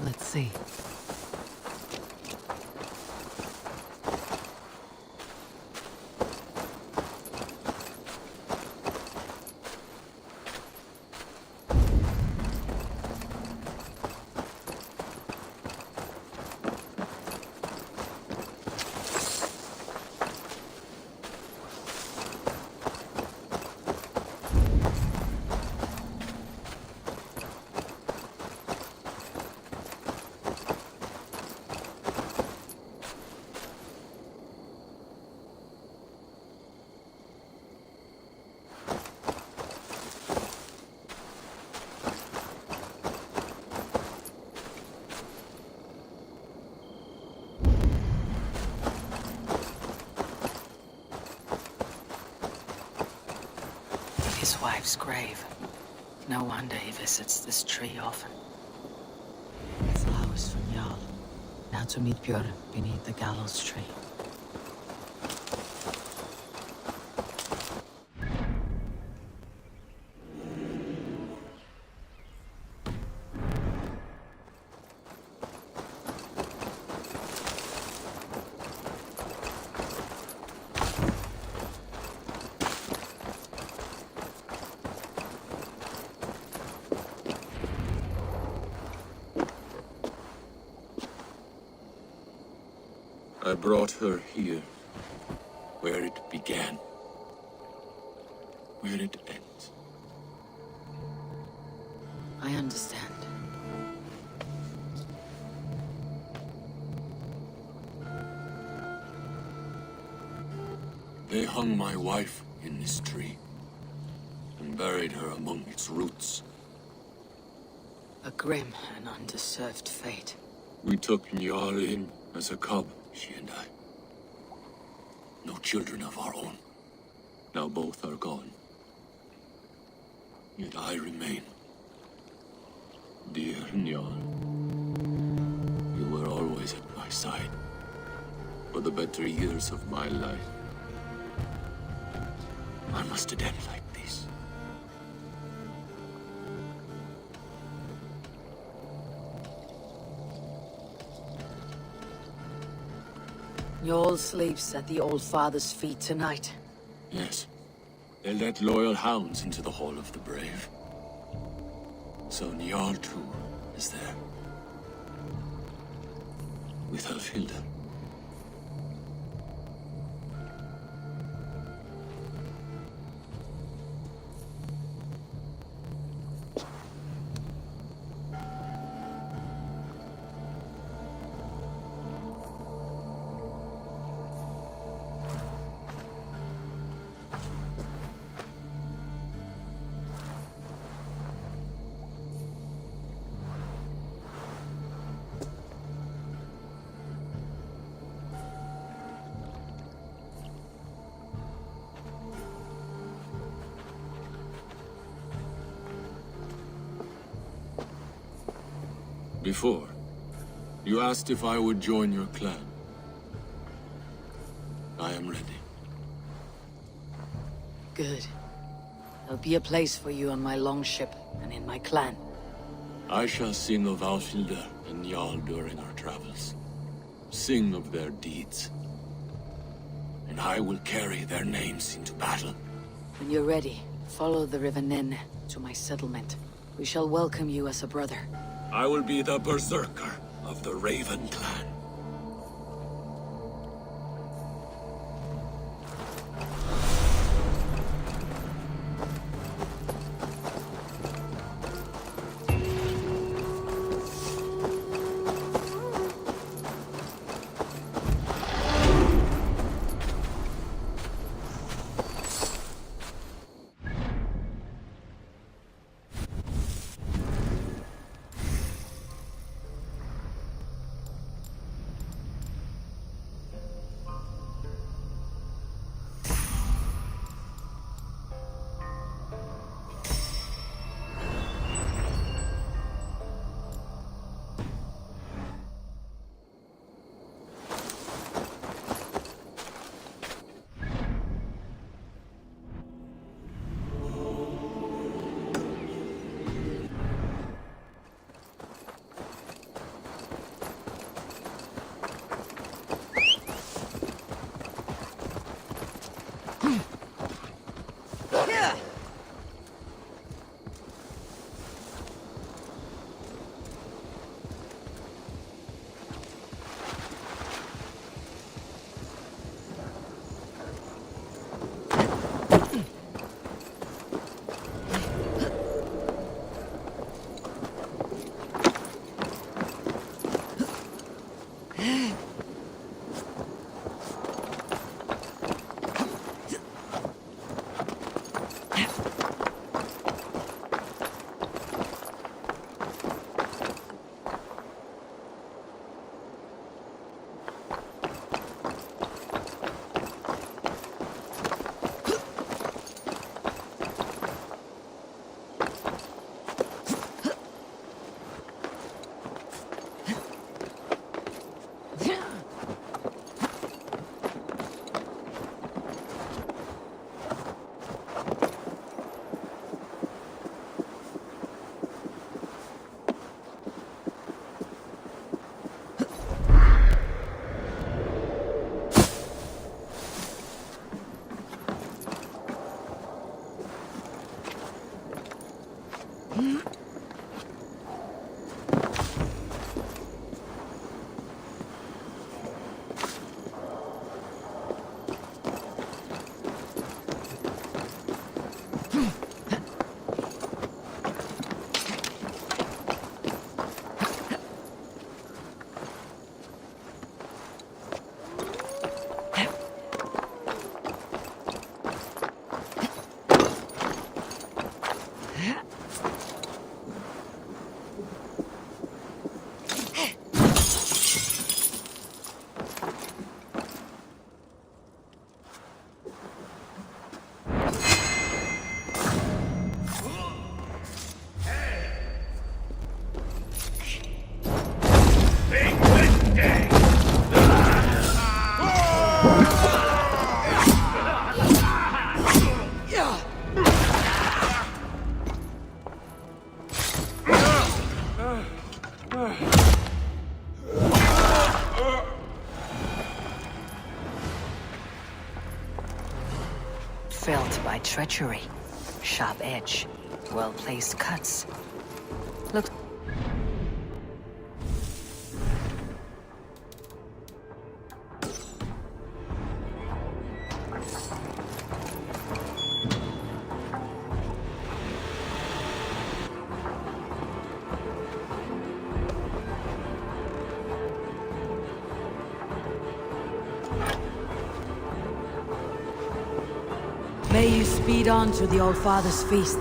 Let's see. His wife's grave. No wonder he visits this tree often. Flowers from Njal. Now to meet Björn beneath the gallows tree. I brought her here, where it began, where it ends. I understand. They hung my wife in this tree, and buried her among its roots. A grim and undeserved fate. We took Njal in as a cub, she and I. No children of our own. Now both are gone. Yet I remain. Dear Njal, you were always at my side. For the better years of my life. I must end like this. Njal sleeps at the Old Father's feet tonight. Yes. They let loyal hounds into the Hall of the Brave. So Njal too is there. With Elfhilda. Before, you asked if I would join your clan. I am ready. Good. There'll be a place for you on my longship and in my clan. I shall sing of Alfhilda and Njal during our travels. Sing of their deeds. And I will carry their names into battle. When you're ready, follow the River Nen to my settlement. We shall welcome you as a brother. I will be the berserker of the Raven clan. Felt by treachery. Sharp edge. Well-placed cuts. Looks... May you speed on to the Old Father's feast.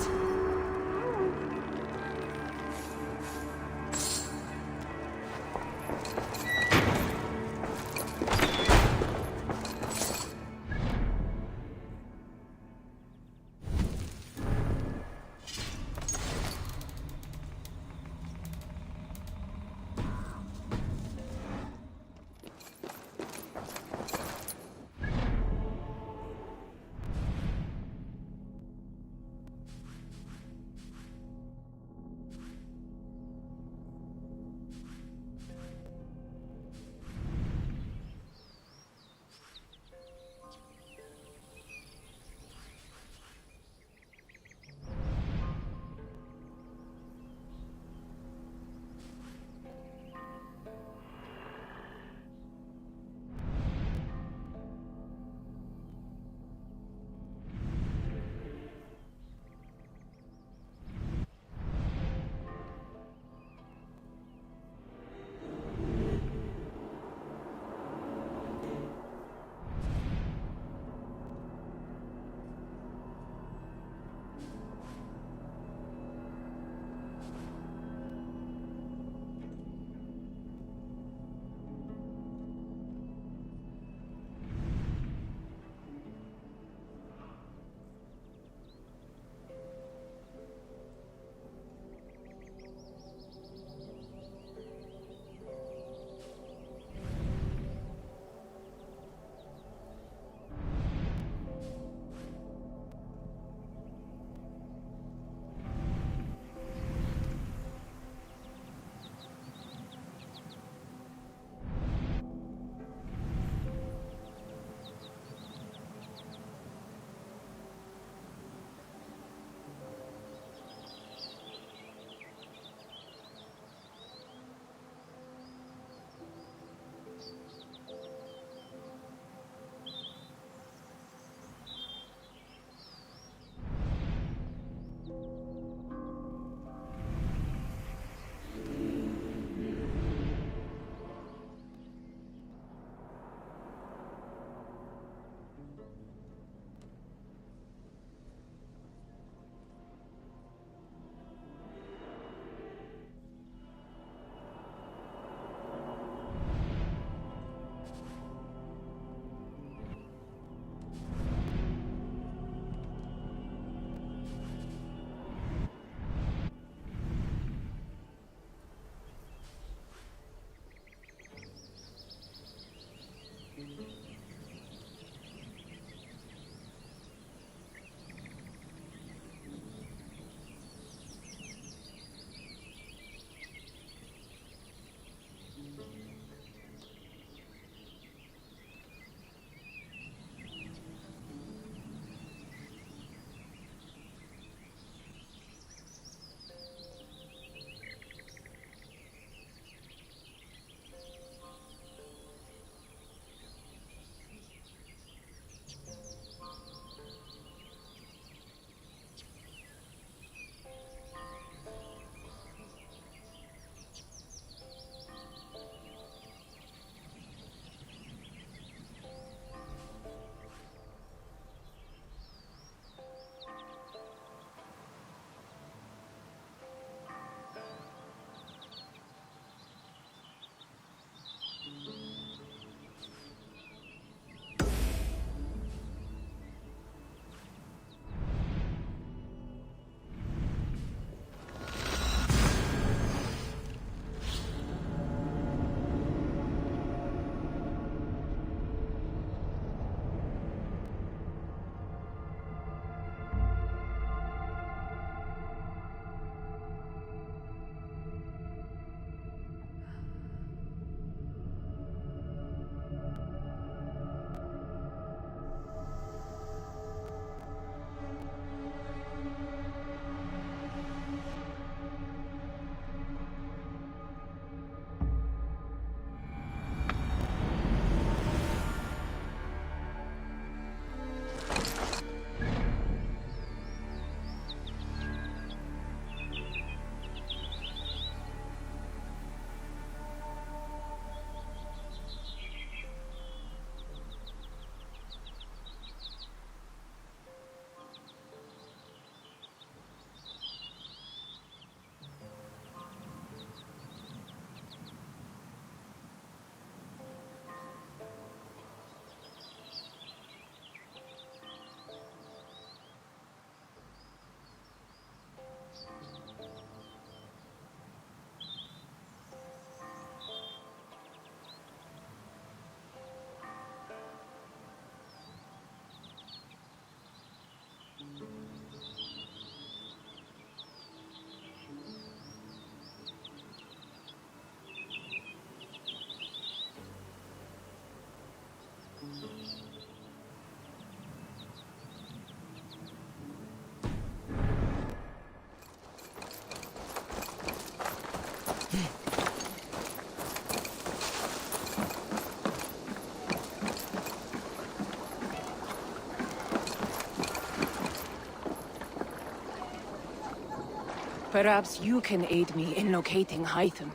Perhaps you can aid me in locating Hytham.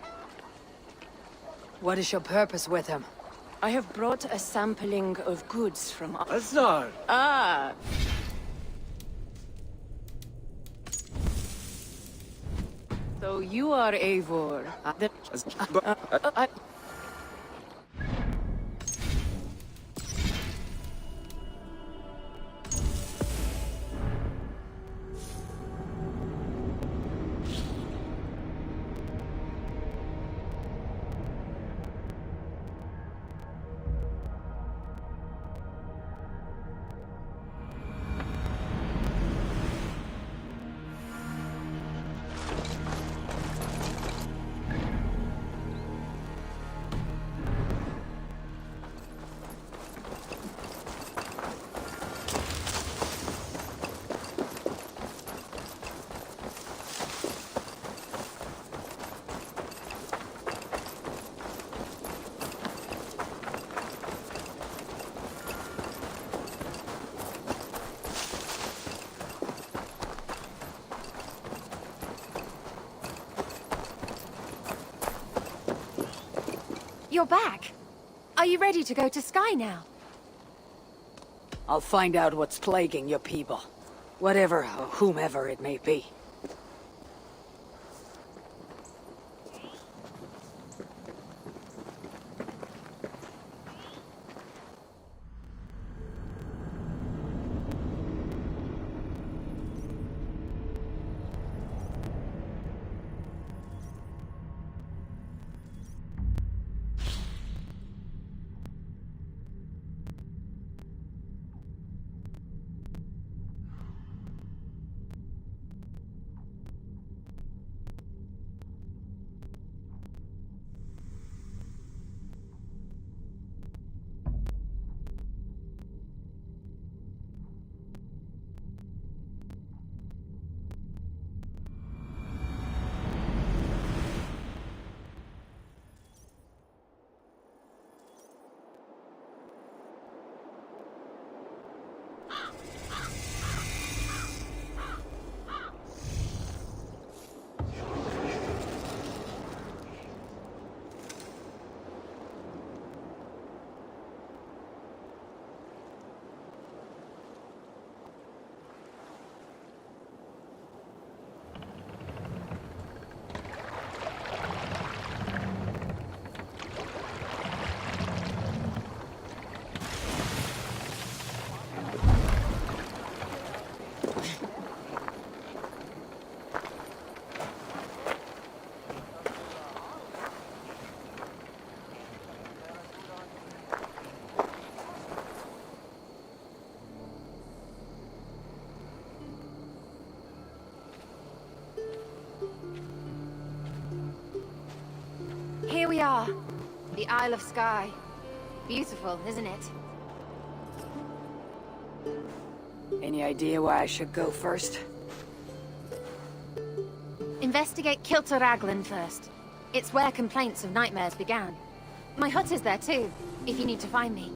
What is your purpose with him? I have brought a sampling of goods from... Azar! Ah! So you are Eivor. You're back. Are you ready to go to Sky now? I'll find out what's plaguing your people. Whatever or whomever it may be. Here we are. The Isle of Skye. Beautiful, isn't it? Any idea where I should go first? Investigate Kilter Raglan first. It's where complaints of nightmares began. My hut is there too, if you need to find me.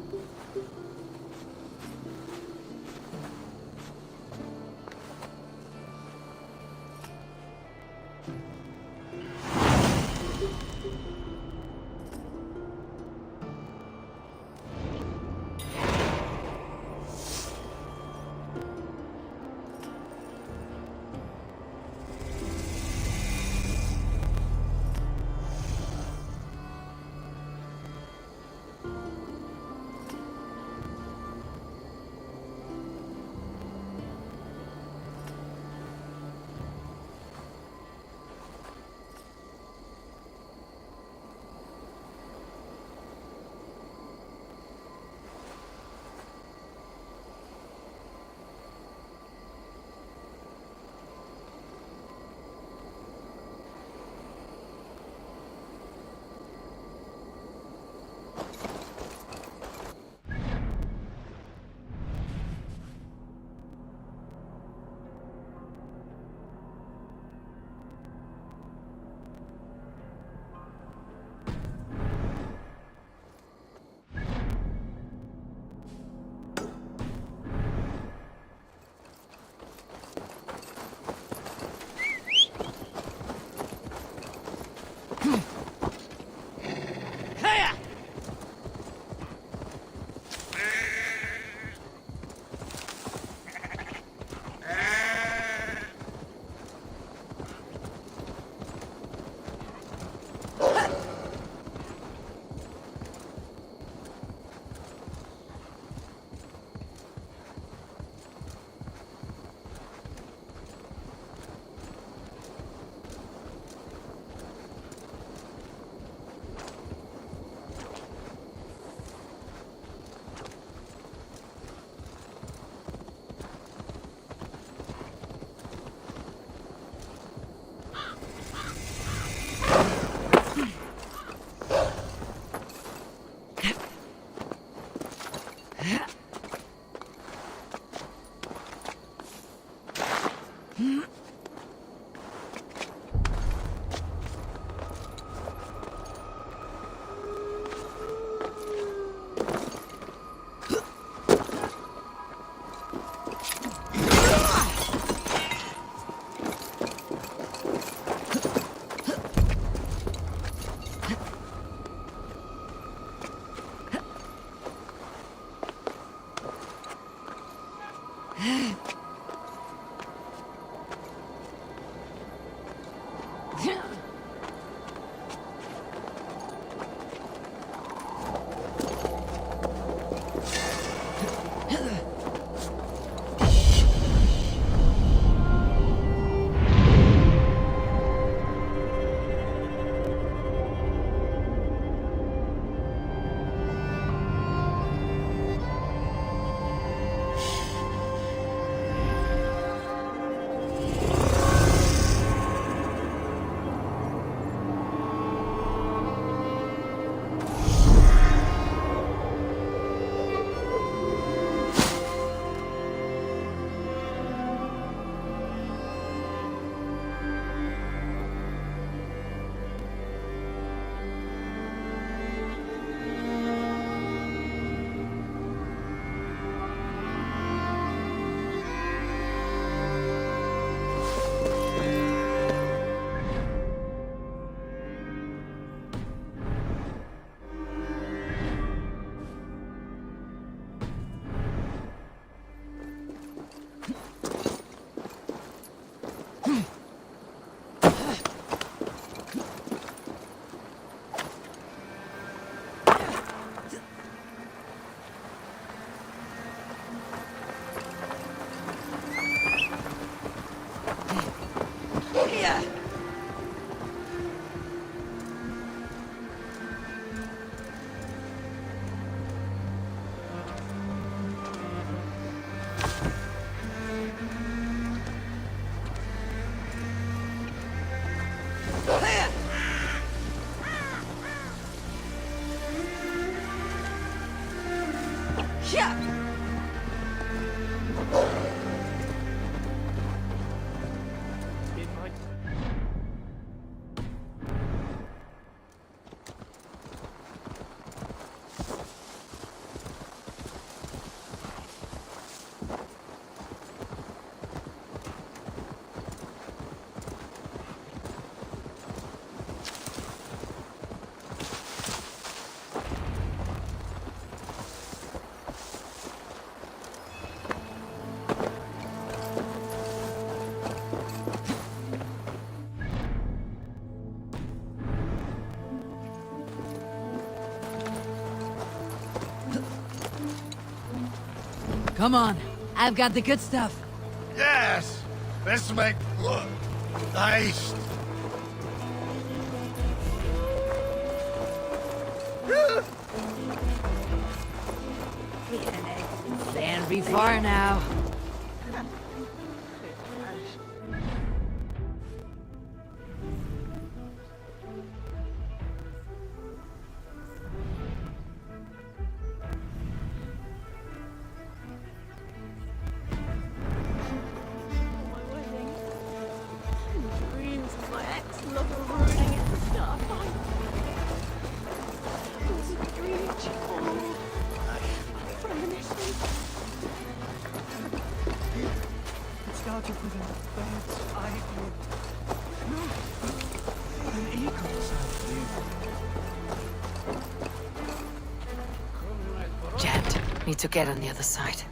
Come on, I've got the good stuff. Yes! Let's make nice. Can't be far now. Jammed. Need to get on the other side.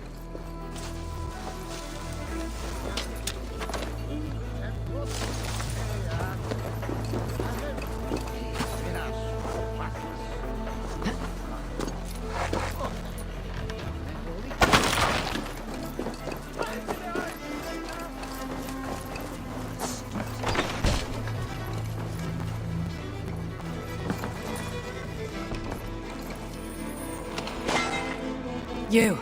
You,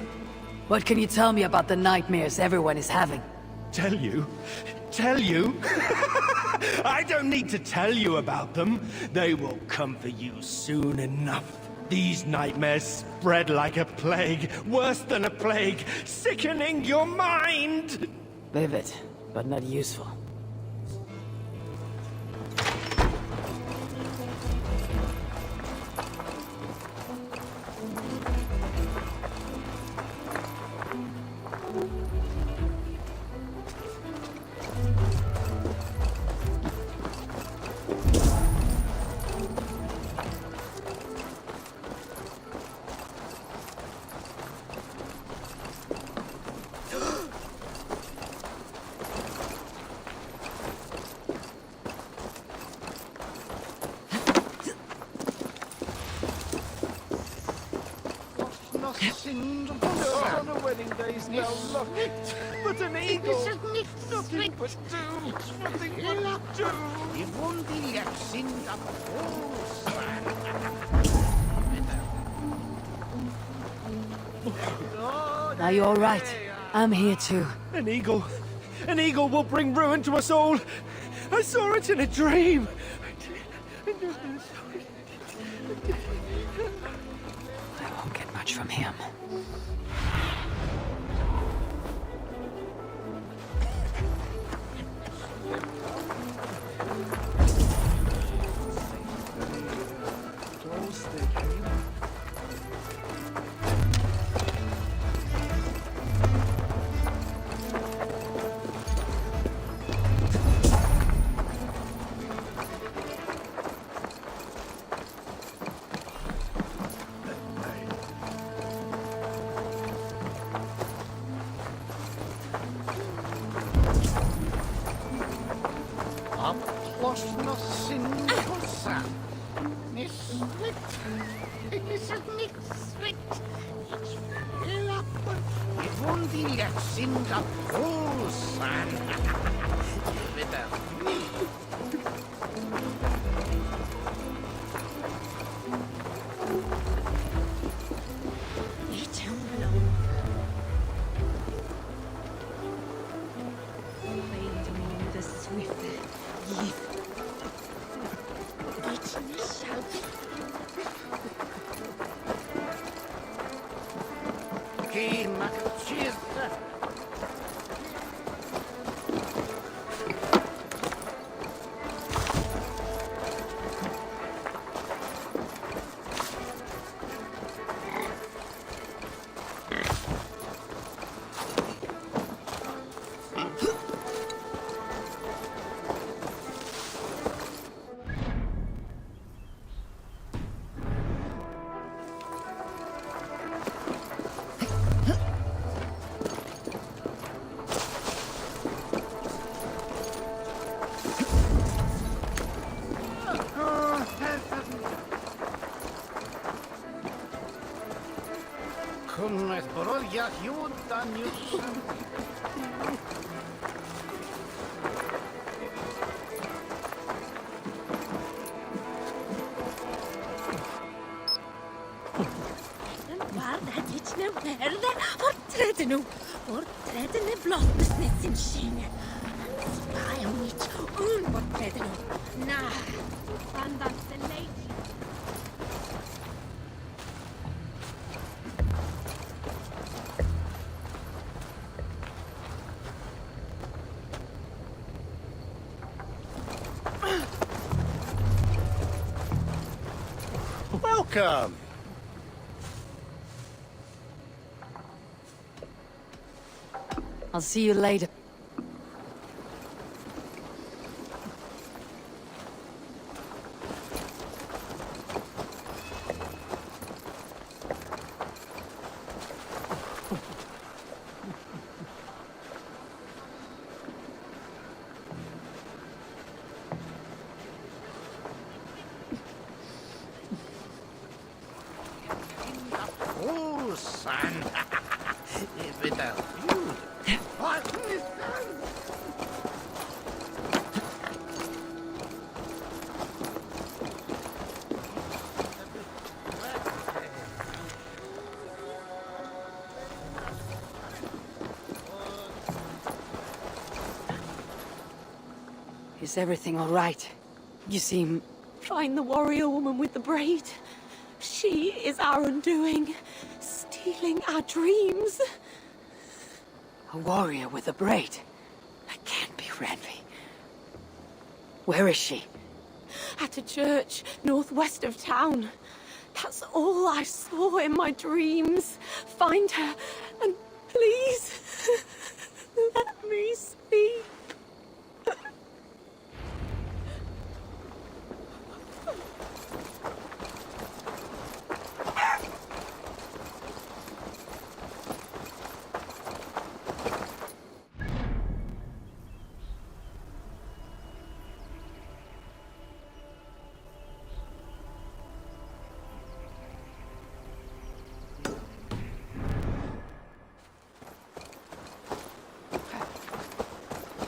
what can you tell me about the nightmares everyone is having? Tell you? Tell you? I don't need to tell you about them. They will come for you soon enough. These nightmares spread like a plague, worse than a plague, sickening your mind! Vivid, but not useful. On a wedding day's no luck, but an eagle. Nothing but doom. Nothing but doom. Are you all right? I'm here too. An eagle will bring ruin to us all. I saw it in a dream. I won't get much from him. Welcome. I'll see you later. Is everything all right? You seem... Find the warrior woman with the braid. She She is our undoing, stealing our dreams. A warrior with a braid. That can't be Ranvi. Where is she? At a church northwest of town. That's all I saw in my dreams. Find her, and please, let me speak.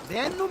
Venom?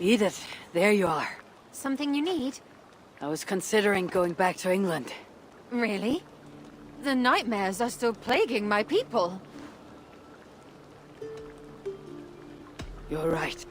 Edith, there you are. Something you need? I was considering going back to England. Really? The nightmares are still plaguing my people. You're right.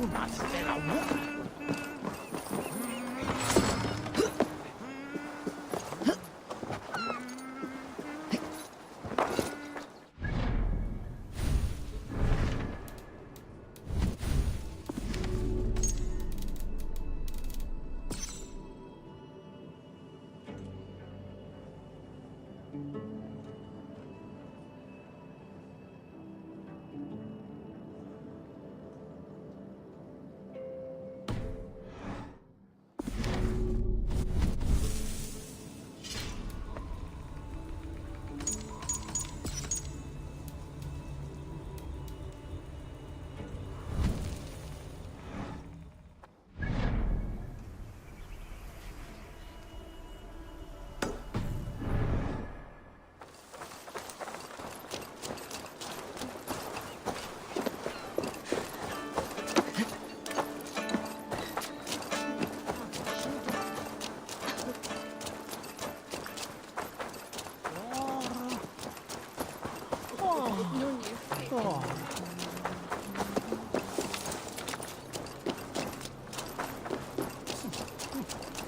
Una stella wuka.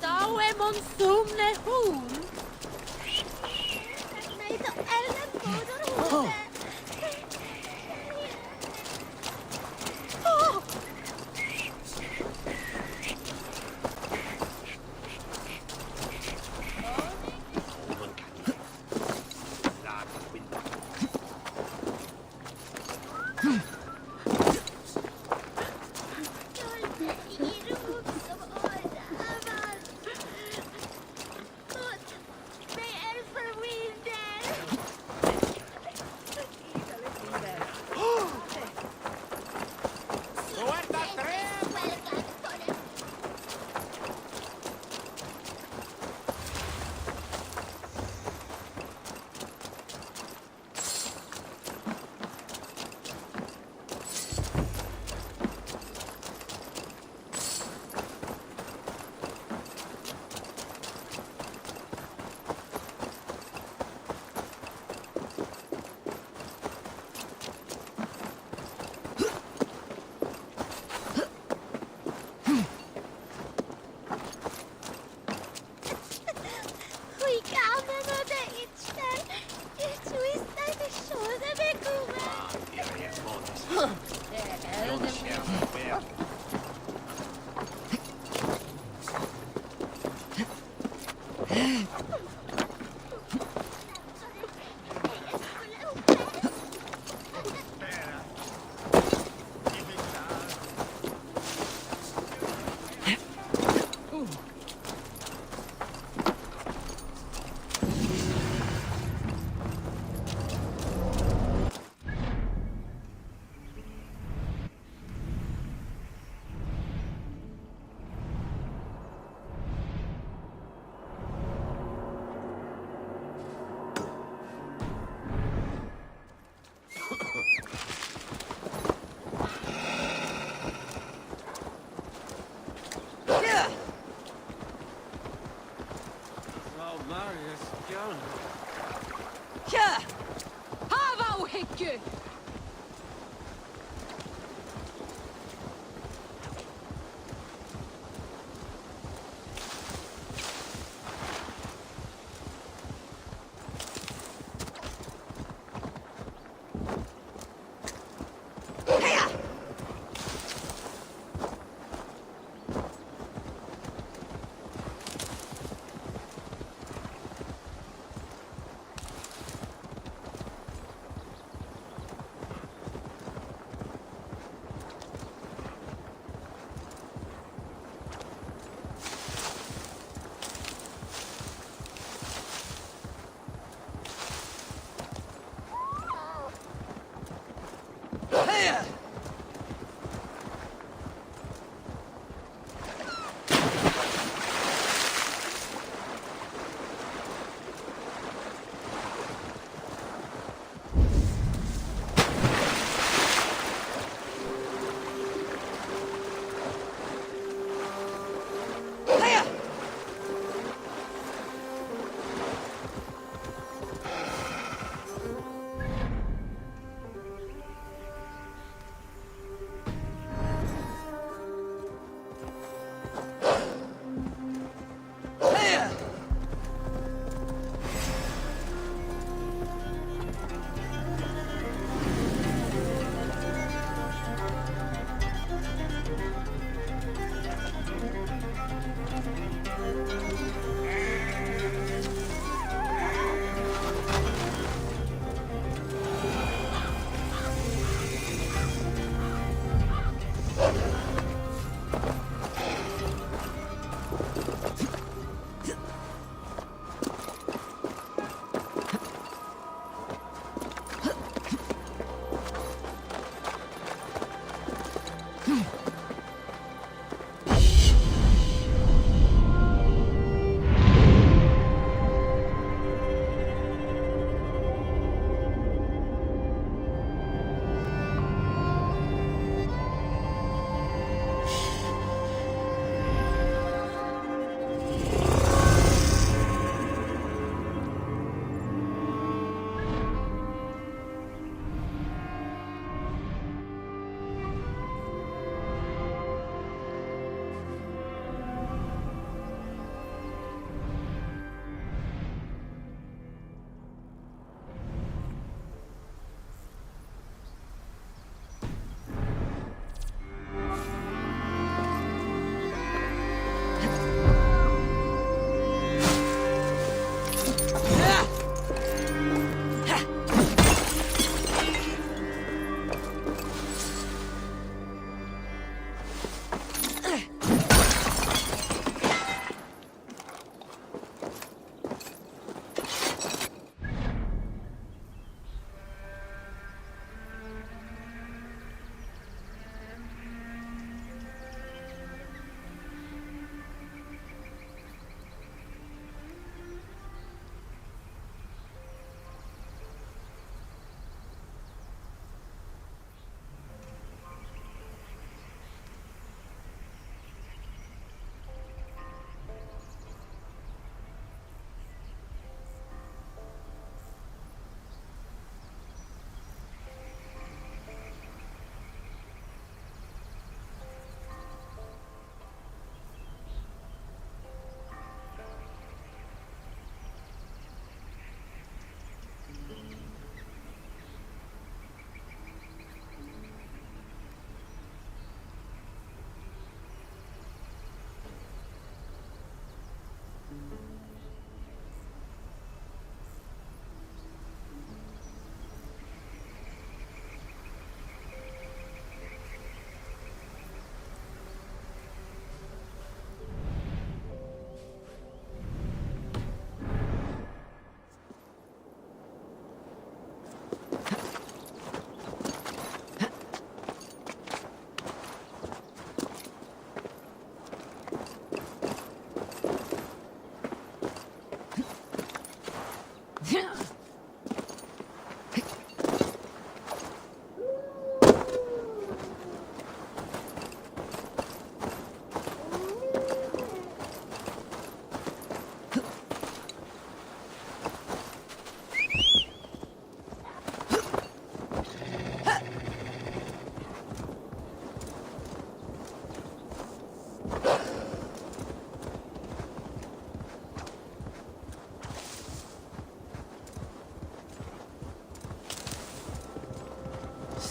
Dałem on sumne hon. Nej, så elden bådar hon.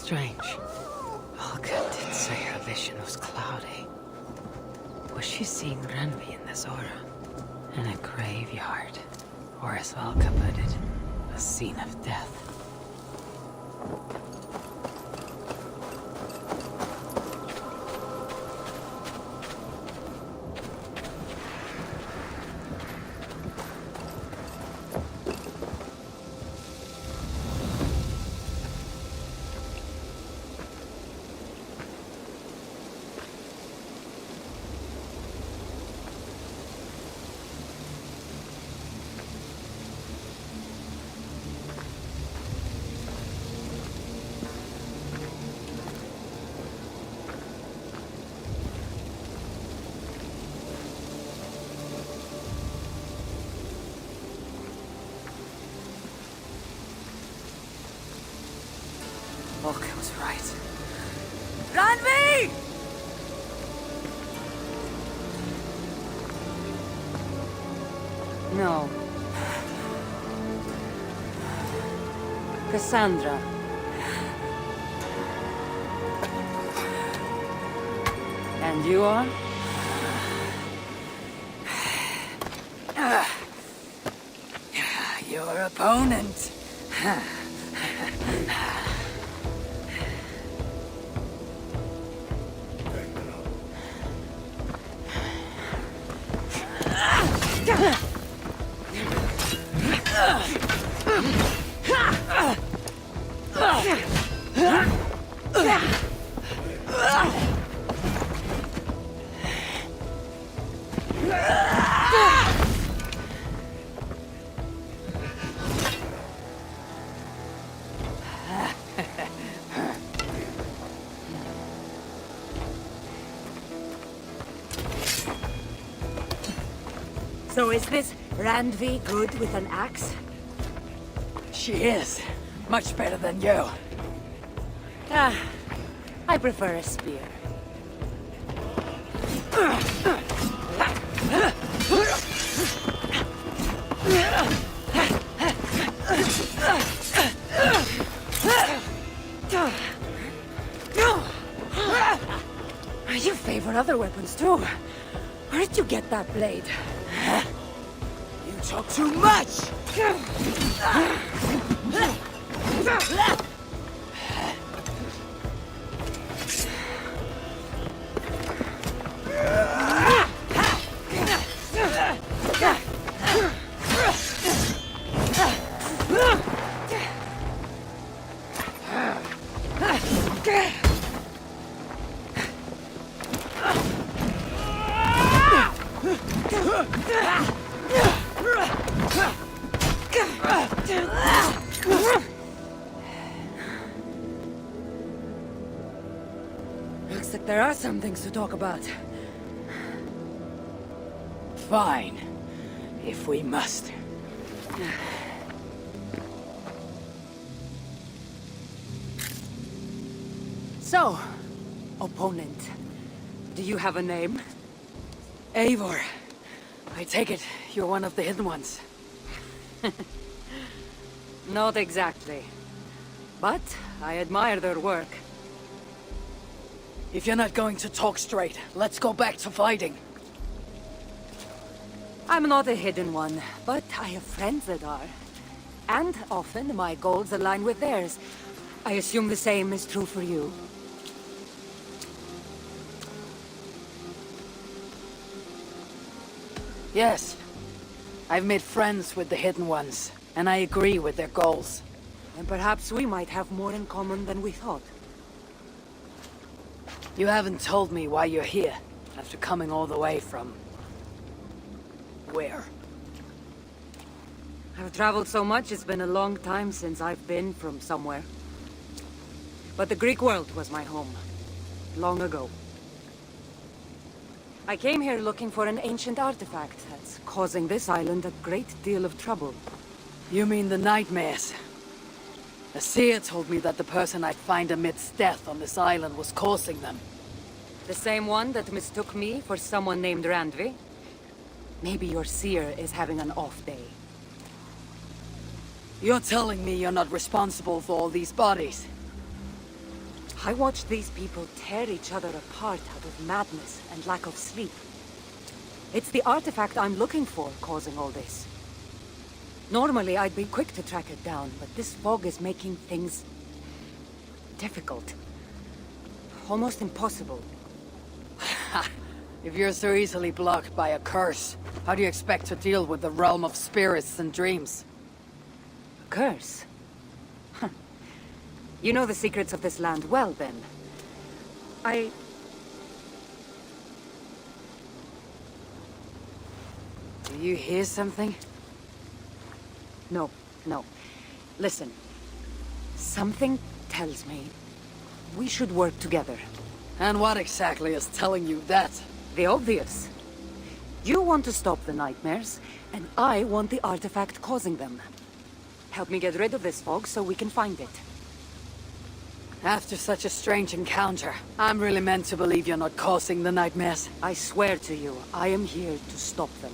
Strange. Olga did say her vision was cloudy. Was she seeing Randvi in this aura? In a graveyard, or as Olga put it, a scene of death. Olga was right. Randvi! No. Cassandra. And you are? Your opponent. So is this Randvi good with an axe? She is. Much better than you. Ah, I prefer a spear. You favor other weapons too. Where did you get that blade? You talk too much! Looks like there are some things to talk about. Fine. If we must. So, opponent, do you have a name? Eivor. I take it you're one of the hidden ones. Not exactly. But I admire their work. If you're not going to talk straight, let's go back to fighting. I'm not a hidden one, but I have friends that are. And often my goals align with theirs. I assume the same is true for you. Yes. I've made friends with the Hidden Ones, and I agree with their goals. And perhaps we might have more in common than we thought. You haven't told me why you're here, after coming all the way from... where? I've traveled so much, it's been a long time since I've been from somewhere. But the Greek world was my home, long ago. I came here looking for an ancient artifact that's causing this island a great deal of trouble. You mean the nightmares? A seer told me that the person I'd find amidst death on this island was causing them. The same one that mistook me for someone named Randvi? Maybe your seer is having an off day. You're telling me you're not responsible for all these bodies? I watched these people tear each other apart out of madness and lack of sleep. It's the artifact I'm looking for causing all this. Normally, I'd be quick to track it down, but this fog is making things difficult. Almost impossible. If you're so easily blocked by a curse, how do you expect to deal with the realm of spirits and dreams? A curse? Huh. You know the secrets of this land well, then. Do you hear something? No. Listen. Something tells me we should work together. And what exactly is telling you that? The obvious. You want to stop the nightmares, and I want the artifact causing them. Help me get rid of this fog so we can find it. After such a strange encounter, I'm really meant to believe you're not causing the nightmares. I swear to you, I am here to stop them.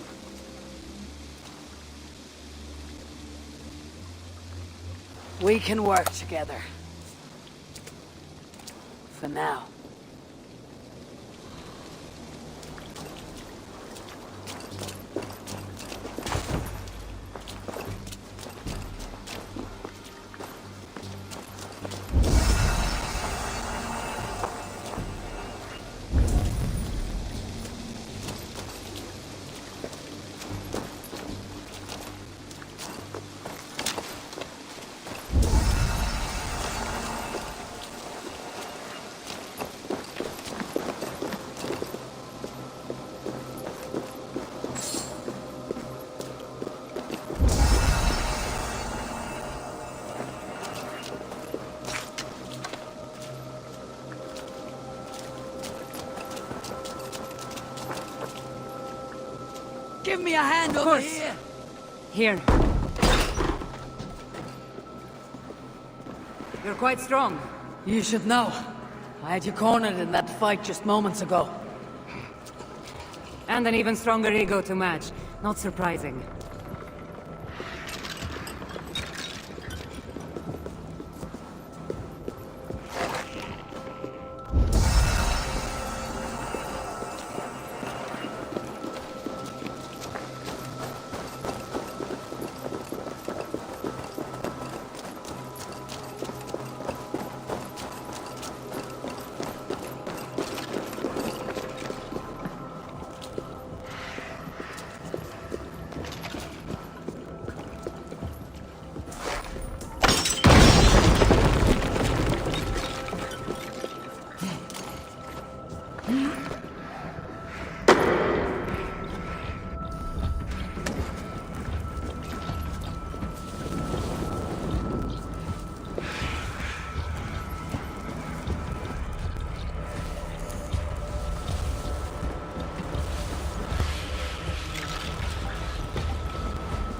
We can work together. For now. Give me a hand over here! Here. You're quite strong. You should know. I had you cornered in that fight just moments ago. And an even stronger ego to match. Not surprising.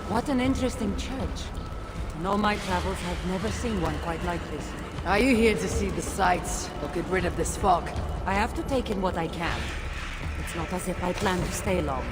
What an interesting church. In all my travels, I've never seen one quite like this. Are you here to see the sights, or get rid of this fog? I have to take in what I can. It's not as if I plan to stay long.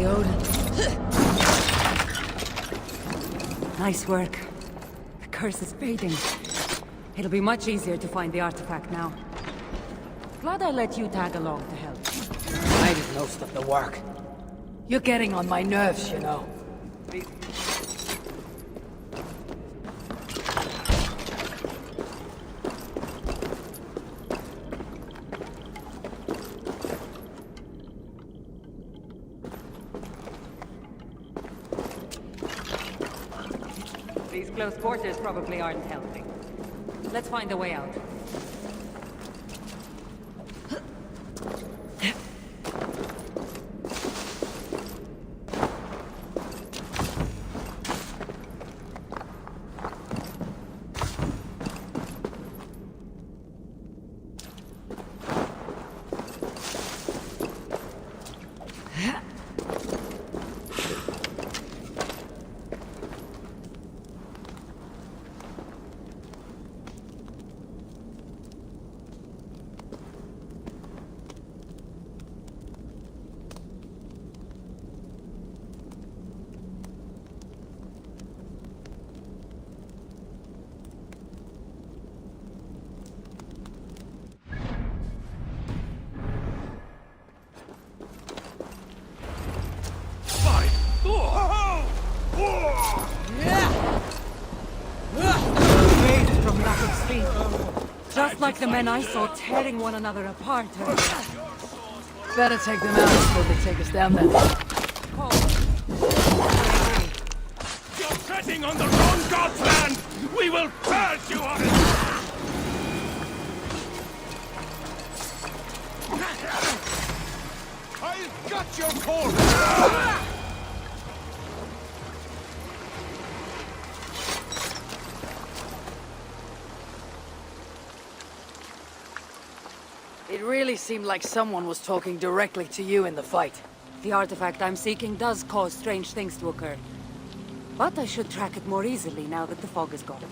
Odin. Nice work. The curse is fading. It'll be much easier to find the artifact now. Glad I let you tag along to help. I did most of the work. You're getting on my nerves, you know. These close quarters probably aren't helping. Let's find a way out. Raged from lack of sleep. Just like the men I saw tearing one another apart. Better take them out before they take us down then. You're treading on the wrong god's land! We will purge you of it! I've got your corpse! It really seemed like someone was talking directly to you in the fight. The artifact I'm seeking does cause strange things to occur. But I should track it more easily now that the fog is gone.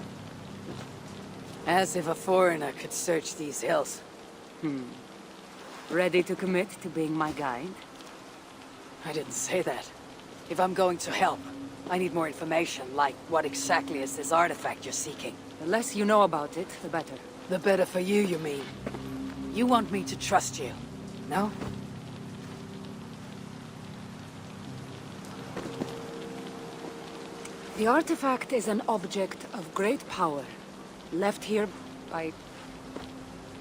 As if a foreigner could search these hills. Ready to commit to being my guide? I didn't say that. If I'm going to help, I need more information, like what exactly is this artifact you're seeking? The less you know about it, the better. The better for you, you mean? You want me to trust you, no? The artifact is an object of great power, left here by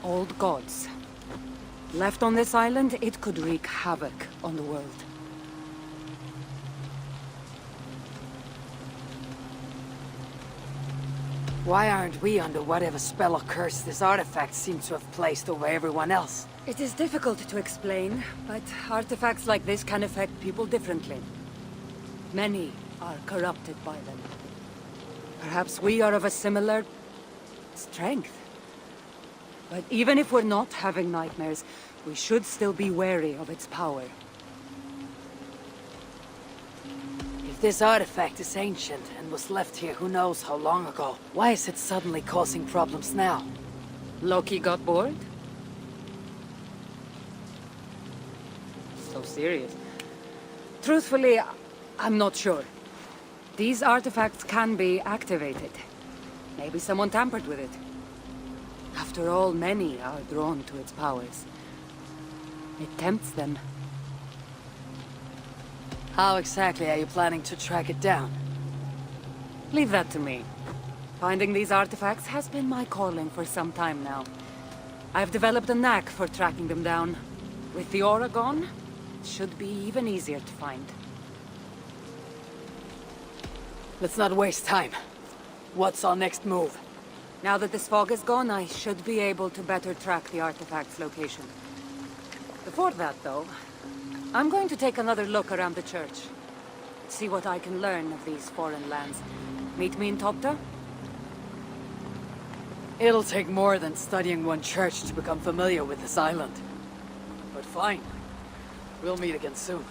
old gods. Left on this island, it could wreak havoc on the world. Why aren't we under whatever spell or curse this artifact seems to have placed over everyone else? It is difficult to explain, but artifacts like this can affect people differently. Many are corrupted by them. Perhaps we are of a similar strength. But even if we're not having nightmares, we should still be wary of its power. If this artifact is ancient and was left here who knows how long ago, why is it suddenly causing problems now? Loki got bored? So serious. Truthfully, I'm not sure. These artifacts can be activated. Maybe someone tampered with it. After all, many are drawn to its powers. It tempts them. How exactly are you planning to track it down? Leave that to me. Finding these artifacts has been my calling for some time now. I've developed a knack for tracking them down. With the aura gone, it should be even easier to find. Let's not waste time. What's our next move? Now that this fog is gone, I should be able to better track the artifact's location. Before that, though, I'm going to take another look around the church. See what I can learn of these foreign lands. Meet me in Topta? It'll take more than studying one church to become familiar with this island. But fine. We'll meet again soon.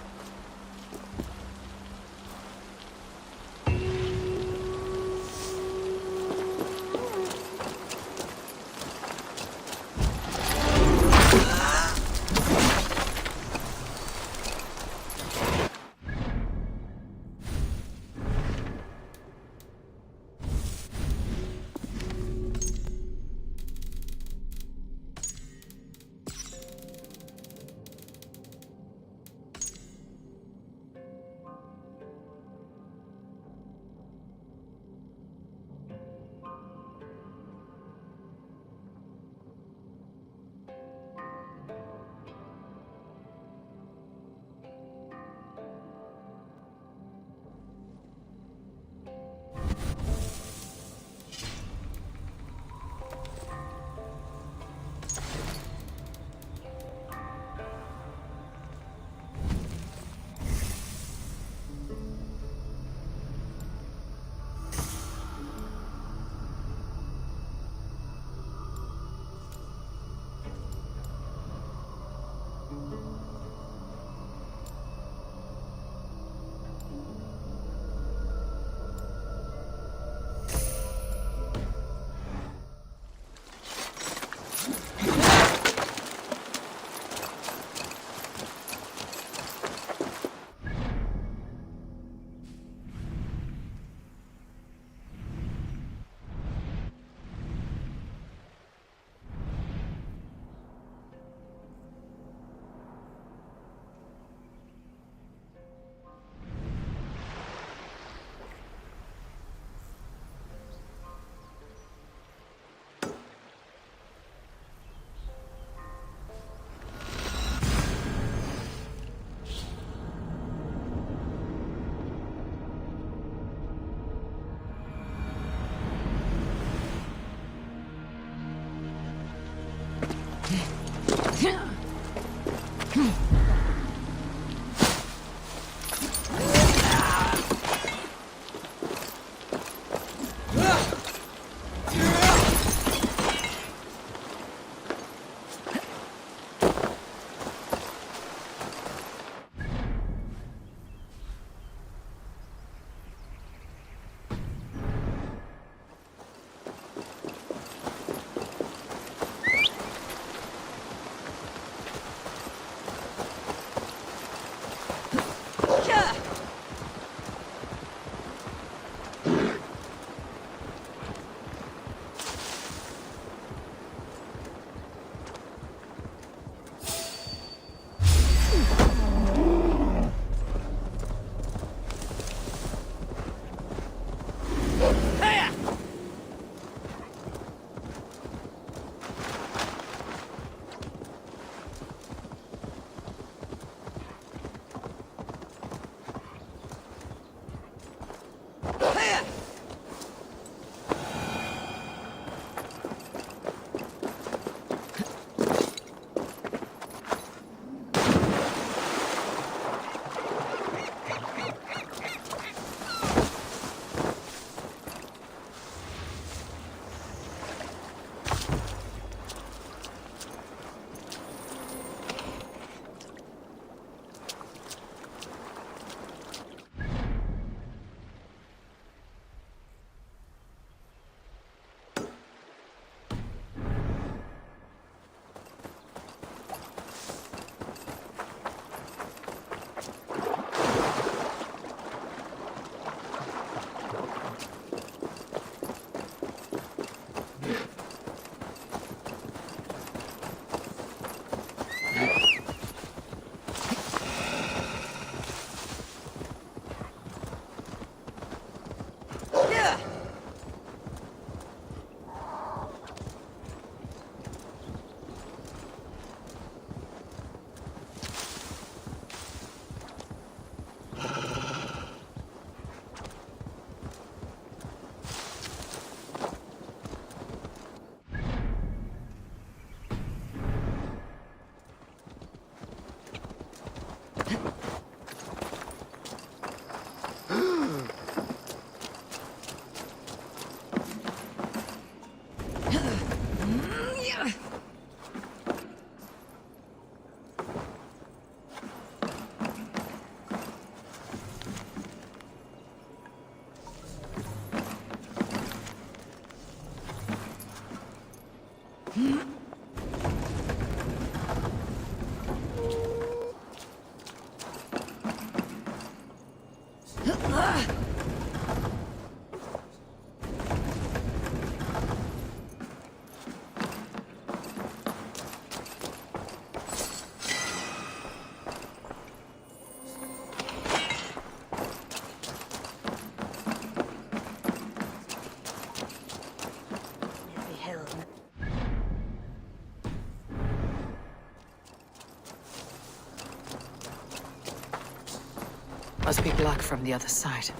Must be black from the other side.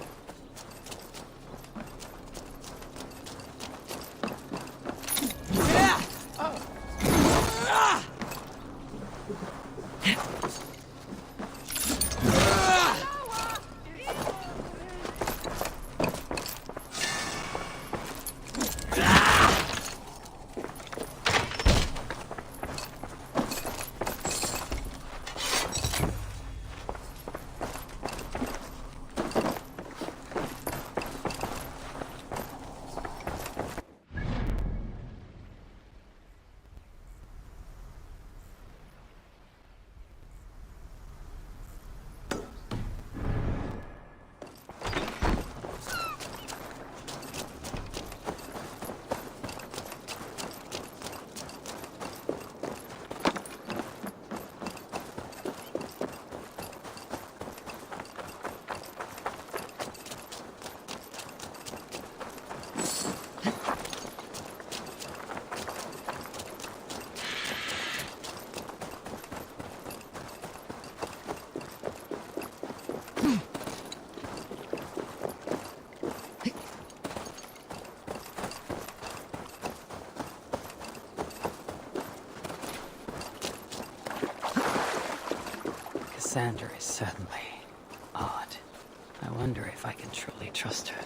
Sandra is certainly odd. I wonder if I can truly trust her.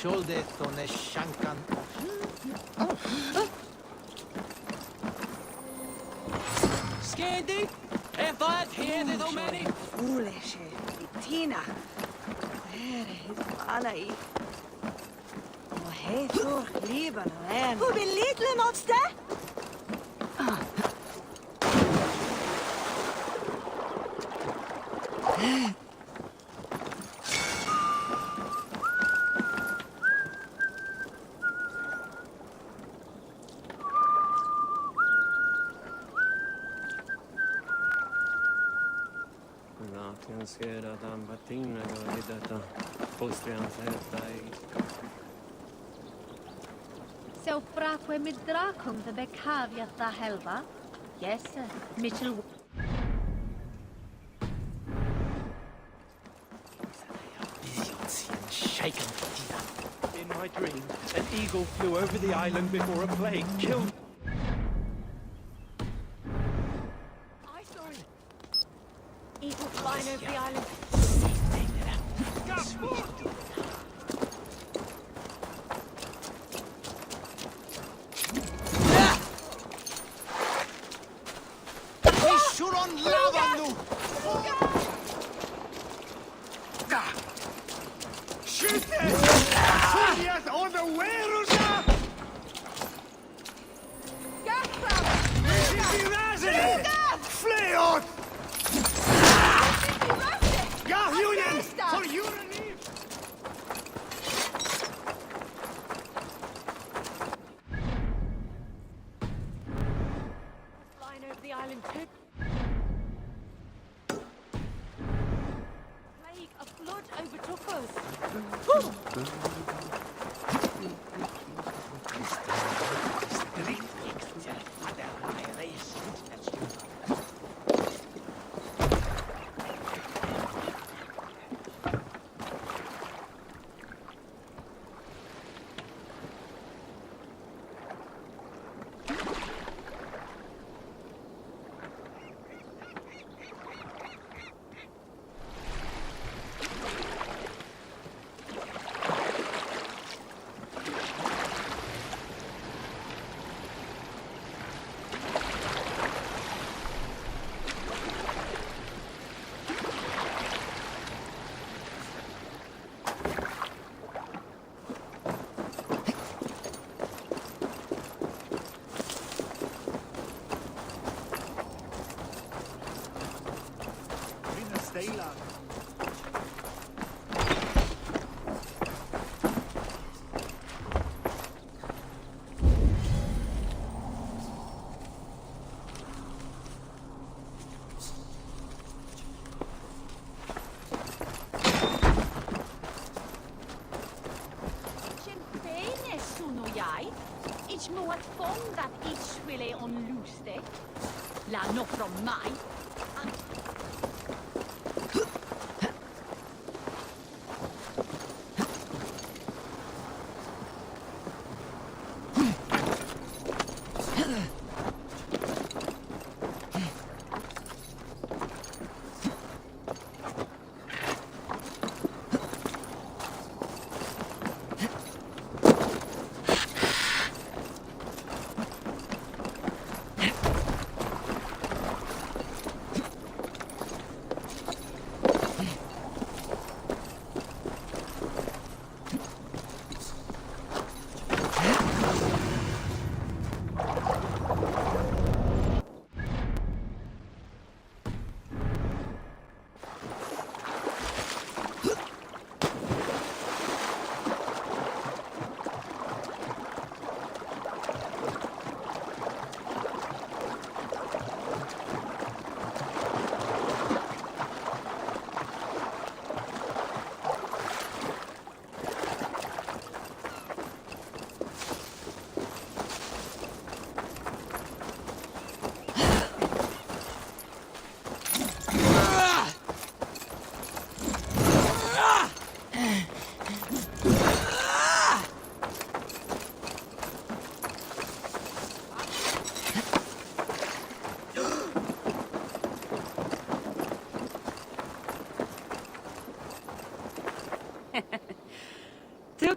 Shoulder on a shankan. Skady? If I'd heard it so many. Foolish, Tina. There is Valhalla. Og helt for livet av en. Hvor vil lite måtte? So brakwe mit drakum the bekavia the helva? Yes, sir. Mitchell. Shaken. In my dream, an eagle flew over the island before a plague killed. I saw it. Eagle flying over the island. Flying over the island too. Plague of flood overtook us. Ich må at fond that each will on loose day. La no from mine.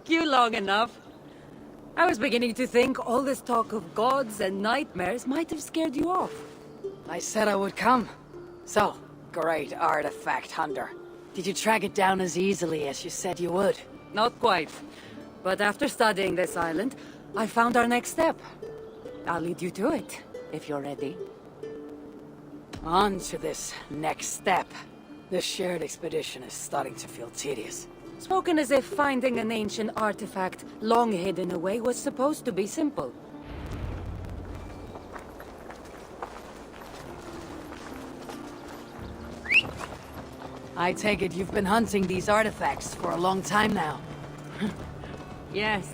took you long enough. I was beginning to think all this talk of gods and nightmares might have scared you off. I said I would come. So, great artifact hunter. Did you track it down as easily as you said you would? Not quite. But after studying this island, I found our next step. I'll lead you to it, if you're ready. On to this next step. This shared expedition is starting to feel tedious. Spoken as if finding an ancient artifact long hidden away was supposed to be simple. I take it you've been hunting these artifacts for a long time now. Yes,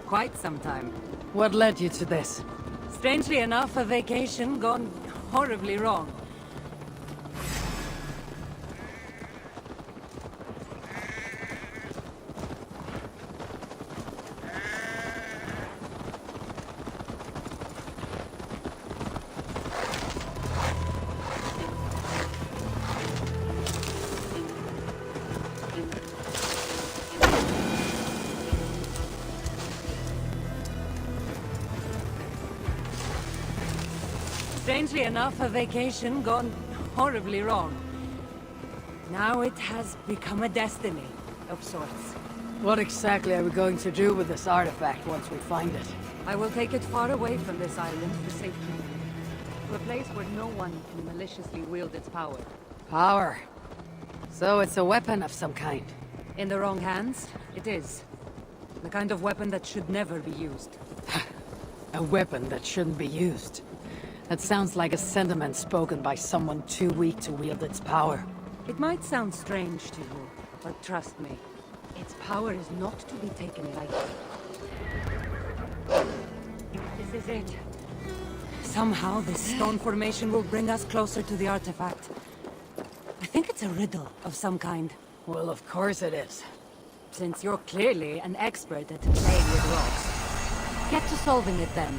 quite some time. What led you to this? Strangely enough, a vacation gone horribly wrong. Strangely enough, a vacation gone horribly wrong. Now it has become a destiny of sorts. What exactly are we going to do with this artifact once we find it? I will take it far away from this island for safety. To a place where no one can maliciously wield its power. Power. So it's a weapon of some kind. In the wrong hands, it is. The kind of weapon that should never be used. A weapon that shouldn't be used. That sounds like a sentiment spoken by someone too weak to wield its power. It might sound strange to you, but trust me, its power is not to be taken lightly. This is it. Somehow this stone formation will bring us closer to the artifact. I think it's a riddle of some kind. Well, of course it is. Since you're clearly an expert at playing with rocks, get to solving it then.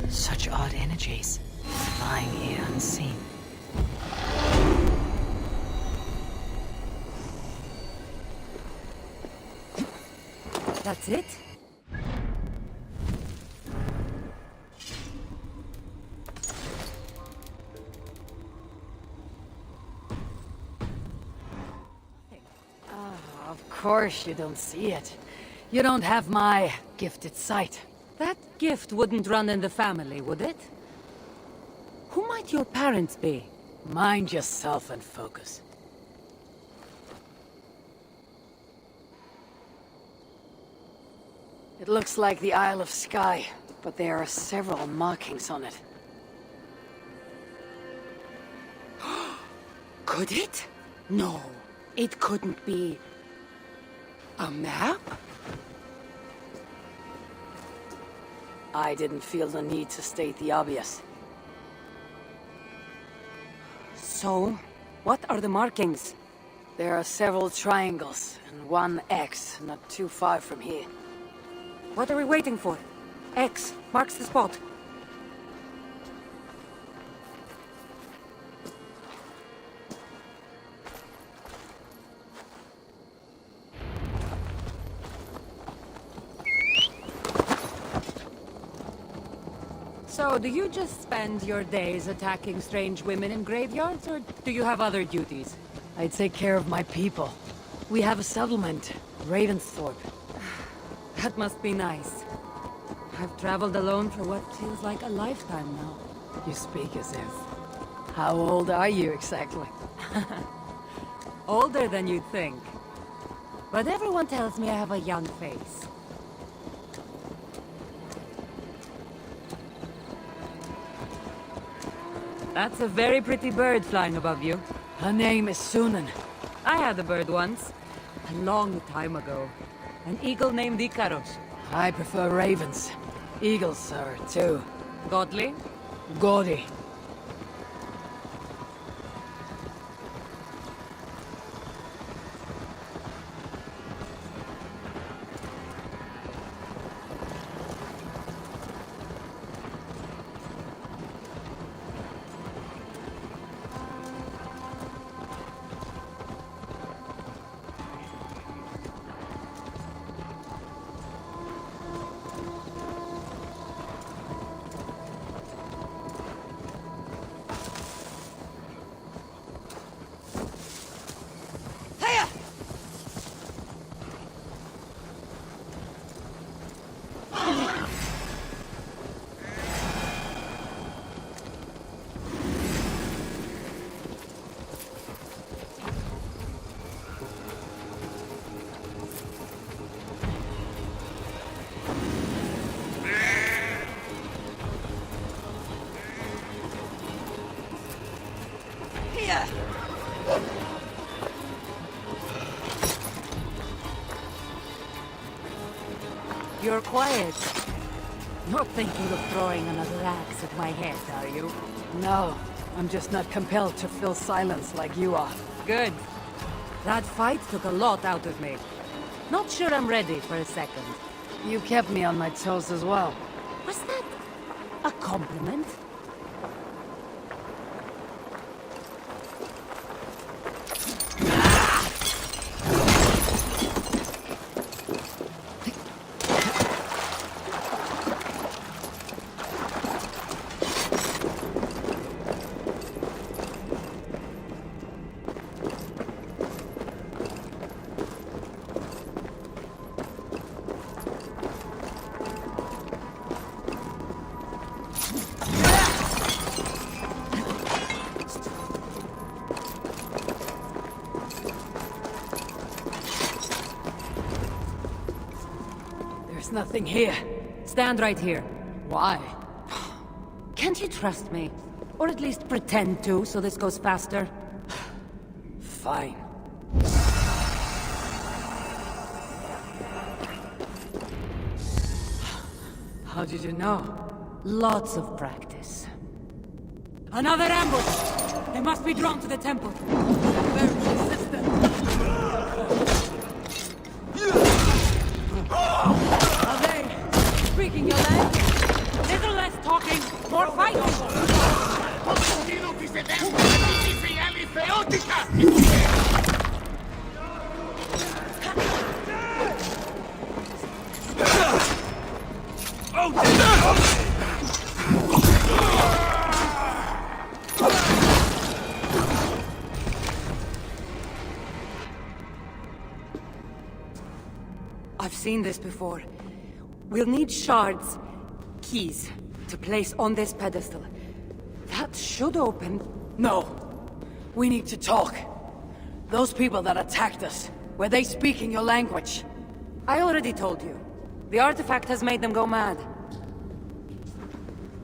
Such odd energies, lying here unseen. That's it? Of course you don't see it. You don't have my gifted sight. That gift wouldn't run in the family, would it? Who might your parents be? Mind yourself and focus. It looks like the Isle of Skye, but there are several markings on it. Could it? No, it couldn't be. A map? I didn't feel the need to state the obvious. So, what are the markings? There are several triangles and one X not too far from here. What are we waiting for? X marks the spot. So, do you just spend your days attacking strange women in graveyards, or do you have other duties? I take care of my people. We have a settlement, Ravensthorpe. That must be nice. I've traveled alone for what feels like a lifetime now. You speak as if. How old are you exactly? Older than you'd think. But everyone tells me I have a young face. That's a very pretty bird flying above you. Her name is Sunan. I had a bird once. A long time ago. An eagle named Icaros. I prefer ravens. Eagles are too. Godly? Gaudy. You're quiet. Not thinking of throwing another axe at my head, are you? No, I'm just not compelled to fill silence like you are. Good. That fight took a lot out of me. Not sure I'm ready for a second. You kept me on my toes as well. Was that a compliment? Nothing here. Stand right here. Why? Can't you trust me? Or at least pretend to, so this goes faster? Fine. How did you know? Lots of practice. Another ambush! They must be drawn to the temple. Very persistent. Are they speaking your language? Little less talking, more fighting! I've seen this before. We'll need shards, keys, to place on this pedestal. That should open... No. We need to talk. Those people that attacked us, were they speaking your language? I already told you. The artifact has made them go mad.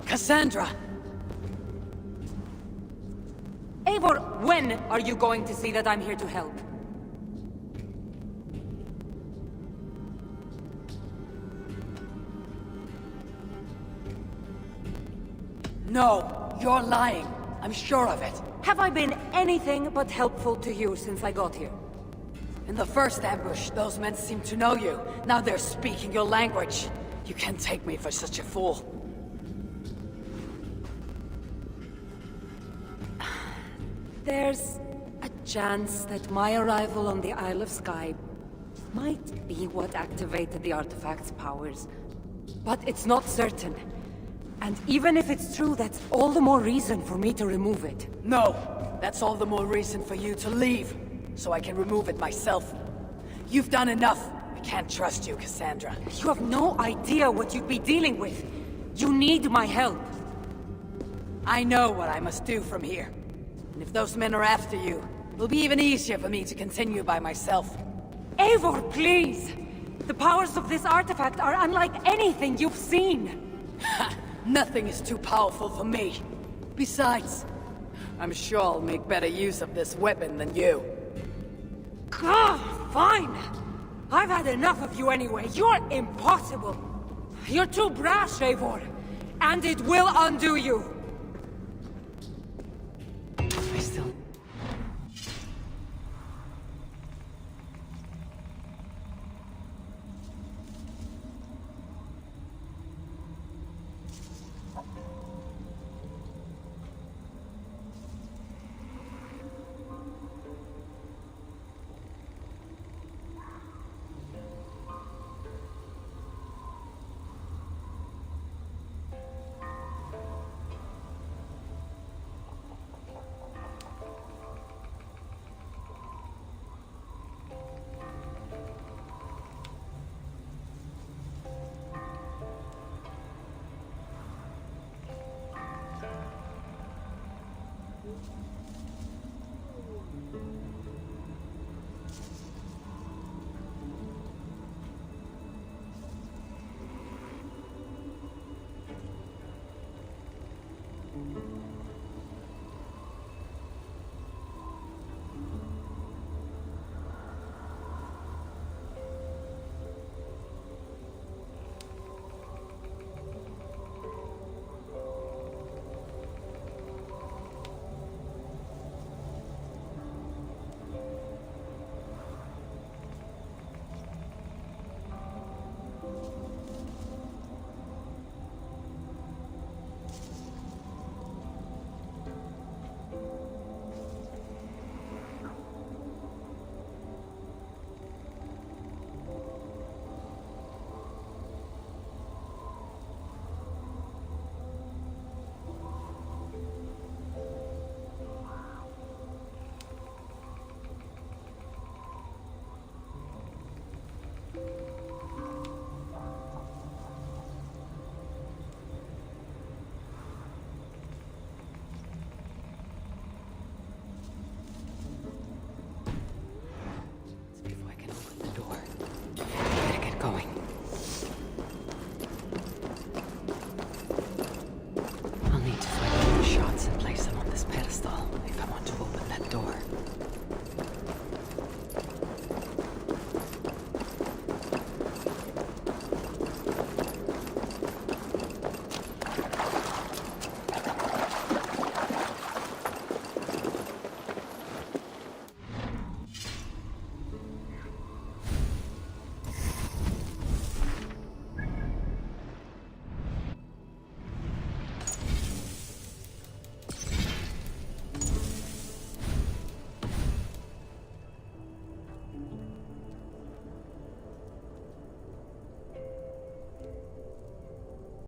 Cassandra! Eivor, when are you going to see that I'm here to help? No, you're lying. I'm sure of it. Have I been anything but helpful to you since I got here? In the first ambush, those men seemed to know you. Now they're speaking your language. You can't take me for such a fool. There's a chance that my arrival on the Isle of Skye might be what activated the artifact's powers. But it's not certain. And even if it's true, that's all the more reason for me to remove it. No! That's all the more reason for you to leave, so I can remove it myself. You've done enough. I can't trust you, Cassandra. You have no idea what you'd be dealing with. You need my help. I know what I must do from here. And if those men are after you, it'll be even easier for me to continue by myself. Eivor, please! The powers of this artifact are unlike anything you've seen. Nothing is too powerful for me. Besides, I'm sure I'll make better use of this weapon than you. Fine! I've had enough of you anyway. You're impossible. You're too brash, Eivor. And it will undo you.